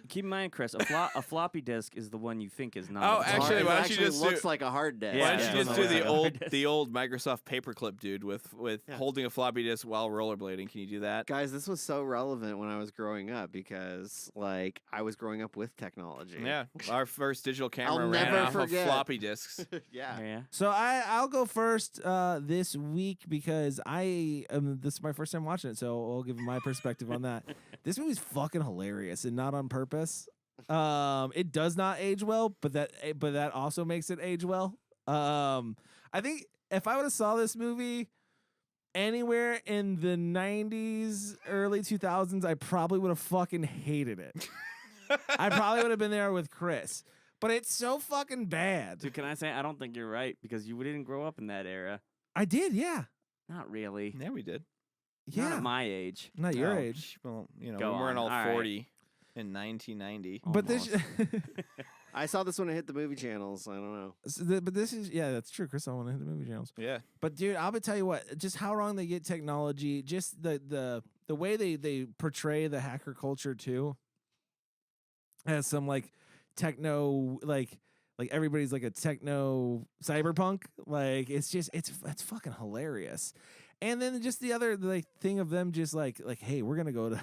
Keep in mind, Chris, a floppy disk is the one you think is not. Oh, a floppy actually, It why don't disk. you actually just looks do- like a hard disk. Why don't Yeah, you just yeah. do Yeah. the old Microsoft paperclip dude with Yeah. holding a floppy disk while rollerblading? Can you do that? Guys, this was so relevant when I was growing up because, like, I was growing up with technology. Yeah, our first digital camera I'll ran never off forget. of floppy disks. yeah. Yeah. So I'll go first this week because this is my first time watching it, so I'll give my perspective on that. This movie's fucking hilarious and not on purpose. It does not age well, but that also makes it age well. I think if I would have saw this movie anywhere in the 90s, early 2000s, I probably would have fucking hated it. I probably would have been there with Chris. But it's so fucking bad. Dude, can I say I don't think you're right because you didn't grow up in that era. I did, yeah. Not really. Yeah, we did. Yeah. Not at my age. Not your Oh, age. Well, you know, Go we weren't on. all All right. 40 in 1990. But this, I saw this when it hit the movie channels. I don't know. but this is that's true. Chris, I want to hit the movie channels. Yeah. But dude, I'll tell you what, just how wrong they get technology, just the way they portray the hacker culture too, as some like techno like everybody's like a techno cyberpunk. Like it's fucking hilarious. And then just the other like thing of them just like hey, we're gonna go to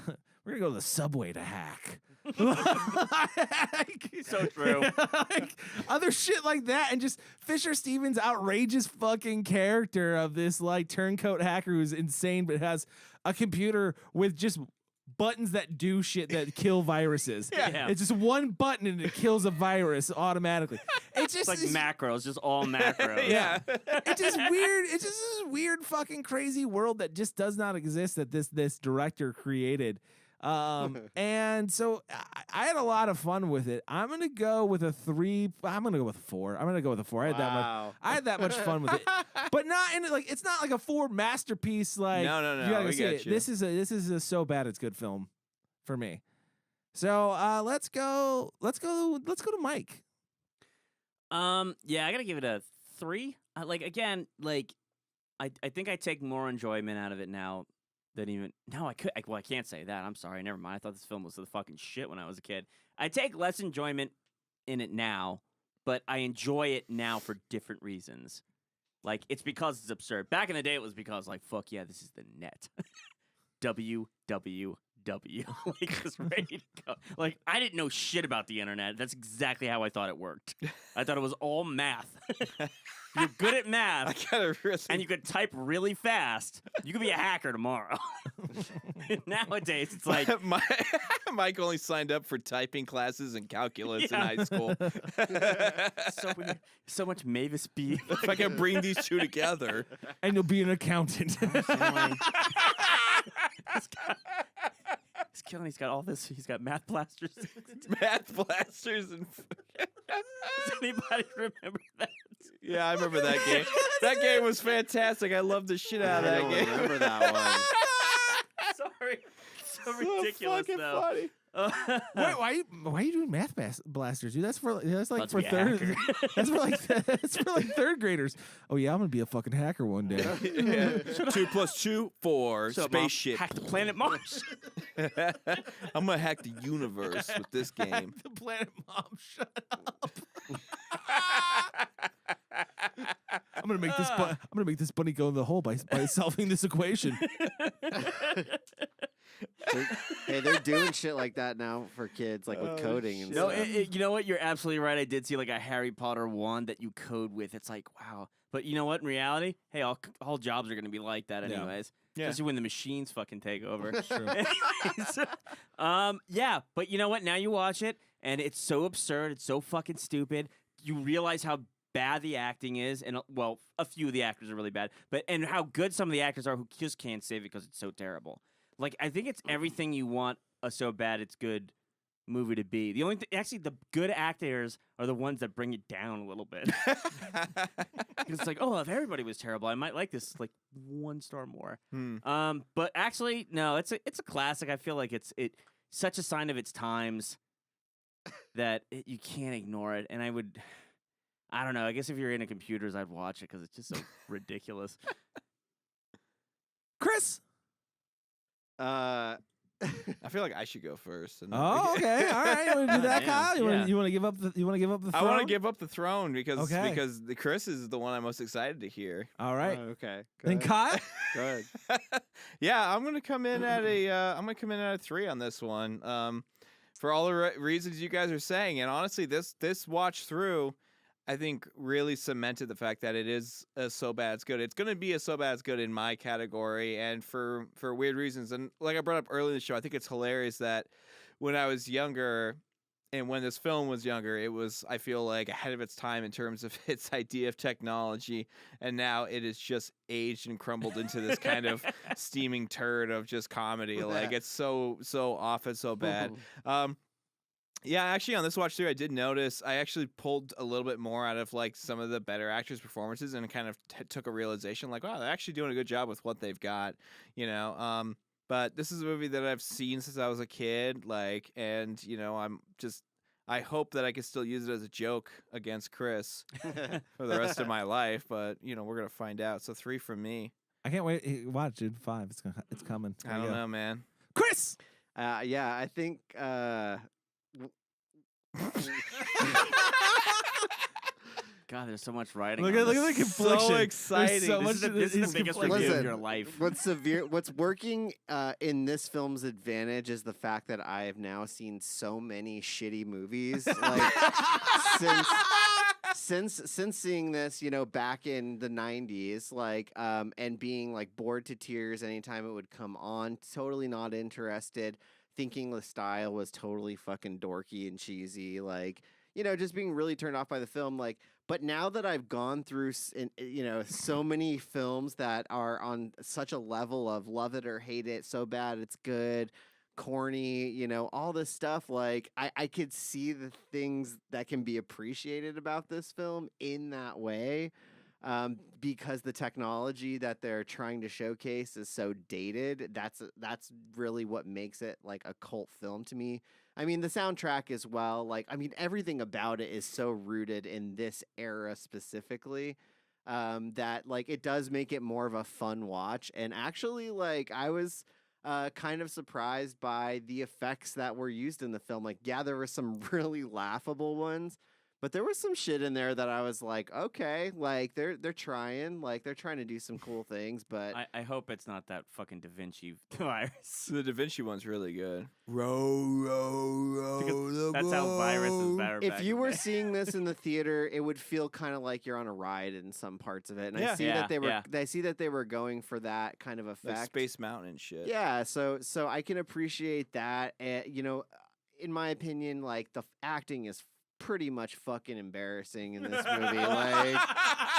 the subway to hack. So true. Like, other shit like that, and just Fisher Stevens' outrageous fucking character of this like turncoat hacker who's insane but has a computer with just buttons that do shit that kill viruses. Yeah. It's just one button and it kills a virus automatically. It's just It's like macros, just all macros. Yeah. it's just weird. It's just this weird fucking crazy world that just does not exist that this director created. And so I had a lot of fun with it. I'm gonna go with a 3. I'm gonna go with a 4. I'm gonna go with a 4. Wow. I had that much fun with it, but not in like it's not like a 4 masterpiece. Like No, you gotta we see get it. you. This is a so bad it's good film for me. So let's go to Mike. Yeah, I gotta give it a 3. Like again, like I think I take more enjoyment out of it now than even no. I can't say that. I'm sorry. Never mind. I thought this film was the fucking shit when I was a kid. I take less enjoyment in it now, but I enjoy it now for different reasons. Like it's because it's absurd. Back in the day, it was because like fuck yeah, this is the net. WWW. W, like just ready to go. Like I didn't know shit about the internet. That's exactly how I thought it worked. I thought it was all math. You're good at I math, gotta really. and you could type really fast. You could be a hacker tomorrow. Nowadays, it's like Mike only signed up for typing classes and calculus in high school. so much Mavis B. If I can bring these two together, And you'll be an accountant. He's killing. He's got all this. He's got math blasters. math blasters and. Does anybody remember that? Yeah, I remember that game. That game was fantastic. I loved the shit out of that I don't game. remember that one. Sorry, so ridiculous fucking though. funny. Wait, why are you doing math blasters, dude? That's like Let's for be a third. hacker. That's for like third graders. Oh yeah, I'm gonna be a fucking hacker one day. Yeah. 2 + 2 = 4 So, Mom, spaceship. hack the planet Mars. I'm gonna hack the universe with this game. The planet mom, shut up. I'm gonna make this bunny go in the hole by solving this equation. They're doing shit like that now for kids, like with coding and No, stuff. you know what? You're absolutely right. I did see like a Harry Potter wand that you code with. It's like, wow. But you know what? In reality, hey, all jobs are going to be like that Yeah. anyways. Yeah. Especially when the machines fucking take over. True. Anyways, yeah. But you know what? Now you watch it, and it's so absurd. It's so fucking stupid. You realize how bad the acting is, and well, a few of the actors are really bad, and how good some of the actors are who just can't save it because it's so terrible. Like, I think it's everything you want a so bad it's good movie to be. The only actually, the good actors are the ones that bring it down a little bit. It's like, oh, if everybody was terrible, I might like this like 1 star more. But actually, no, it's a classic. I feel like it's such a sign of its times that you can't ignore it. And I don't know. I guess if you're into computers, I'd watch it because it's just so ridiculous. Chris. I feel like I should go first. And Oh, okay. All right. You want to do that, Yeah, Kyle? yeah. You want to give up the throne? I want to give up the throne because Okay. the Chris is the one I'm most excited to hear. All right. Okay. Then Kyle. Go ahead. Yeah, I'm gonna come in at a 3 on this one. For all the reasons you guys are saying, and honestly, this watch through, I think really cemented the fact that it is a so bad it's good. It's going to be a so bad it's good in my category, and for weird reasons. And like I brought up earlier in the show, I think it's hilarious that when I was younger and when this film was younger, it was, I feel like, ahead of its time in terms of its idea of technology, and now it is just aged and crumbled into this kind of steaming turd of just comedy. Like, it's so off and so bad. Yeah, actually, on this watch through, I did notice I actually pulled a little bit more out of like some of the better actors' performances, and kind of took a realization, like, wow, they're actually doing a good job with what they've got, you know. But this is a movie that I've seen since I was a kid, like, and you know, I hope that I can still use it as a joke against Chris for the rest of my life. But you know, we're gonna find out. So 3 from me. I can't wait. Watch, dude. 5. It's coming. I don't know, man. Chris. Yeah, I think. God, there's so much writing. Look on at the this. confliction. So exciting. There's so This much. is This is the biggest review Listen, of your life. What's working in this film's advantage is the fact that I have now seen so many shitty movies. Like since seeing this, you know, back in the 90s, like and being like bored to tears anytime it would come on, totally not interested, thinking the style was totally fucking dorky and cheesy, like, you know, just being really turned off by the film, like. But now that I've gone through, you know, so many films that are on such a level of love it or hate it, so bad it's good, corny, you know, all this stuff, like, I could see the things that can be appreciated about this film in that way, because the technology that they're trying to showcase is so dated. That's really what makes it like a cult film to me. I mean, the soundtrack as well, like, I mean, everything about it is so rooted in this era specifically, that, like, it does make it more of a fun watch. And actually, like, I was kind of surprised by the effects that were used in the film. Like, yeah, there were some really laughable ones, But there was some shit in there that I was like, okay, like they're trying to do some cool things, but I hope it's not that fucking Da Vinci virus. The Da Vinci one's really good. Because that's how viruses better. if you were seeing this in the theater, it would feel kind of like you're on a ride in some parts of it. And Yeah. I see Yeah, that they were yeah. I see that they were going for that kind of effect. Like Space Mountain and shit. Yeah, so I can appreciate that. You know, in my opinion, like the acting is pretty much fucking embarrassing in this movie.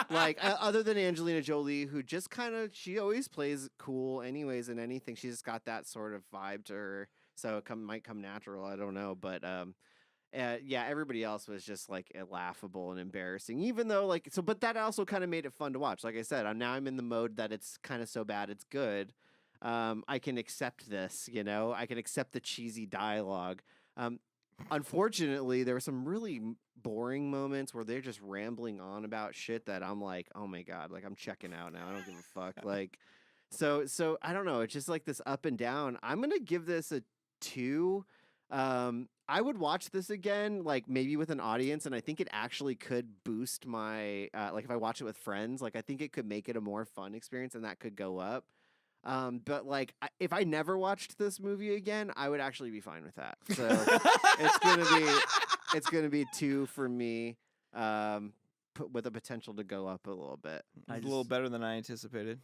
Other than Angelina Jolie, who just kind of she always plays cool, anyways, in anything. She's just got that sort of vibe to her, so it might come natural. I don't know, but yeah, everybody else was just like laughable and embarrassing. Even though but that also kind of made it fun to watch. Like I said, I'm in the mode that it's kind of so bad it's good. I can accept this, you know. I can accept the cheesy dialogue. Unfortunately, there were some really boring moments where they're just rambling on about shit that I'm like, oh my god, like I'm checking out now. I don't give a fuck. So I don't know. It's just like this up and down. I'm gonna give this a 2. I would watch this again, like maybe with an audience, and I think it actually could boost my if I watch it with friends, like I think it could make it a more fun experience, and that could go up. But if I never watched this movie again, I would actually be fine with that. So it's gonna be 2 for me, with the potential to go up a little bit. It's a little better than I anticipated.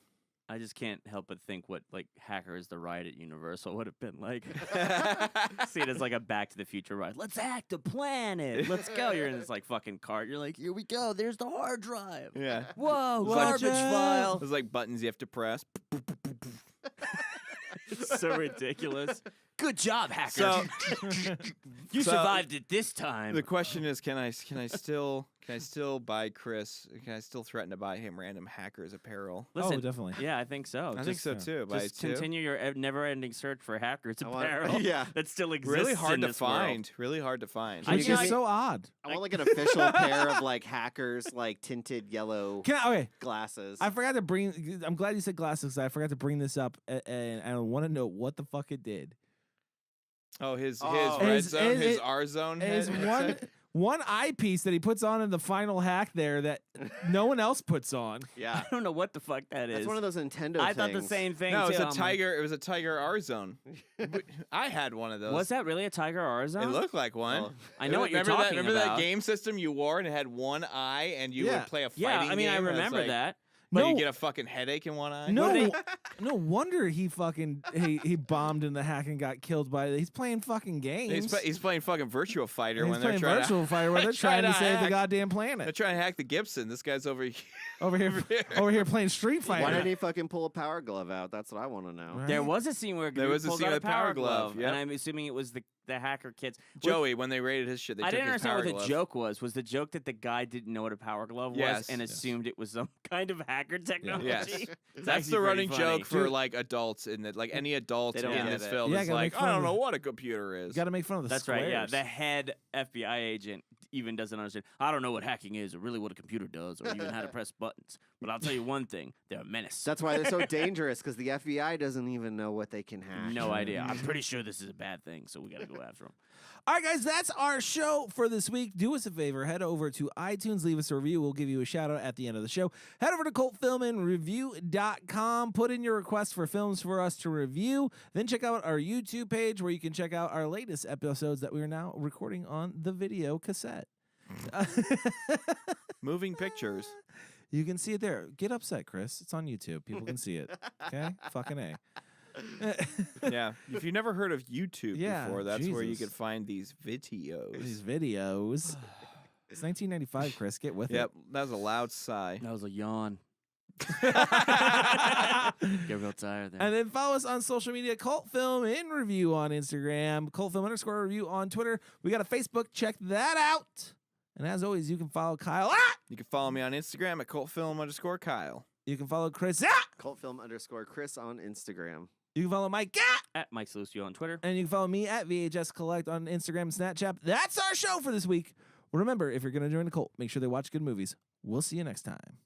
I just can't help but think what Hackers the Ride at Universal would have been like. See it as like a Back to the Future ride. Let's hack the planet. Let's go. You're in this like fucking cart. You're like, here we go. There's the hard drive. Yeah. Whoa, Like- garbage file. There's like buttons you have to press. It's so ridiculous. Good job, Hacker. So you so- survived it this time. the question is, can I still buy Chris? Can I still threaten to buy him random Hackers apparel? Listen, Oh, definitely. yeah, I think so. I think so too. Buy Just 2. continue your never-ending search for Hackers I want- apparel. yeah. that still exists. Really hard in to this world. find. Really hard to find. I Which you is know, so odd. I want like an official pair of like Hackers like tinted yellow Okay, glasses. I forgot to bring. I'm glad you said glasses. I forgot to bring this up, and I want to know what the fuck it did. Oh, his Oh. red His- zone, his it- R zone. Is one eyepiece that he puts on in the final hack there that no one else puts on. yeah, I don't know what the fuck that is. that's one of those Nintendo I things. thought the same thing. No, too. it's a I'm like, tiger. It was a tiger R zone. I had one of those. Was that really a Tiger R zone? It looked like one. Oh. I know what you're remember talking that, Remember about. that game system you wore and it had one eye and you Yeah. would play a fighting Yeah, I mean, I game, and it's remember like- that. But No. you get a fucking headache in one eye. No, no wonder he fucking he bombed in the hack and got killed by. He's playing fucking games. He's playing fucking Virtual Fighter He's when they're playing trying virtual fighter where they're trying to save the hack. goddamn They're planet. trying to hack the Gibson. This guy's over here. Over here playing Street Why Fighter. didn't he fucking pull a power glove out? That's what I want to know. Right. There was a scene where There was a pulled scene out a with the power glove, glove, yep. and I'm assuming it was the hacker kids. Joey, when they raided his shit, they I took didn't his understand power what the glove. joke was. Was the joke that the guy didn't know what a power glove was Yes. and Yes. assumed it was some kind of hacker technology? Yes. It's That's actually the pretty running funny. joke for Dude. like adults in it. Like any adult They don't in get this it. film Yeah, is gotta like, make I fun don't of know it. what a computer is. You got to make fun of the That's squares. right. Yeah, the head FBI agent even doesn't understand. I don't know what hacking is, or really what a computer does, or even how to press buttons. But I'll tell you one thing: they're a menace. That's why they're so dangerous, because the FBI doesn't even know what they can hack. No idea. I'm pretty sure this is a bad thing, so we got to go after them. All right, guys, that's our show for this week. Do us a favor. Head over to iTunes. Leave us a review. We'll give you a shout-out at the end of the show. Head over to cultfilmandreview.com. Put in your requests for films for us to review. Then check out our YouTube page where you can check out our latest episodes that we are now recording on the video cassette. Moving pictures. You can see it there. Get upset, Chris. It's on YouTube. People can see it. Okay? Fucking A. Yeah. If you've never heard of YouTube Yeah, before, that's where you Jesus. can find these videos. These videos. It's 1995, Chris. Get with Yep. That was a loud sigh. That was a yawn. it. Get real tired there. And then follow us on social media, Cult Film in Review on Instagram, cultfilm_review on Twitter. We got a Facebook. Check that out. And as always, you can follow Kyle. You can follow me on Instagram at cultfilm_Kyle. You can follow Chris. Cultfilm_Chris on Instagram. You can follow Mike. At Mike Salucio on Twitter. And you can follow me at VHS Collect on Instagram and Snapchat. That's our show for this week. Remember, if you're going to join the cult, make sure they watch good movies. We'll see you next time.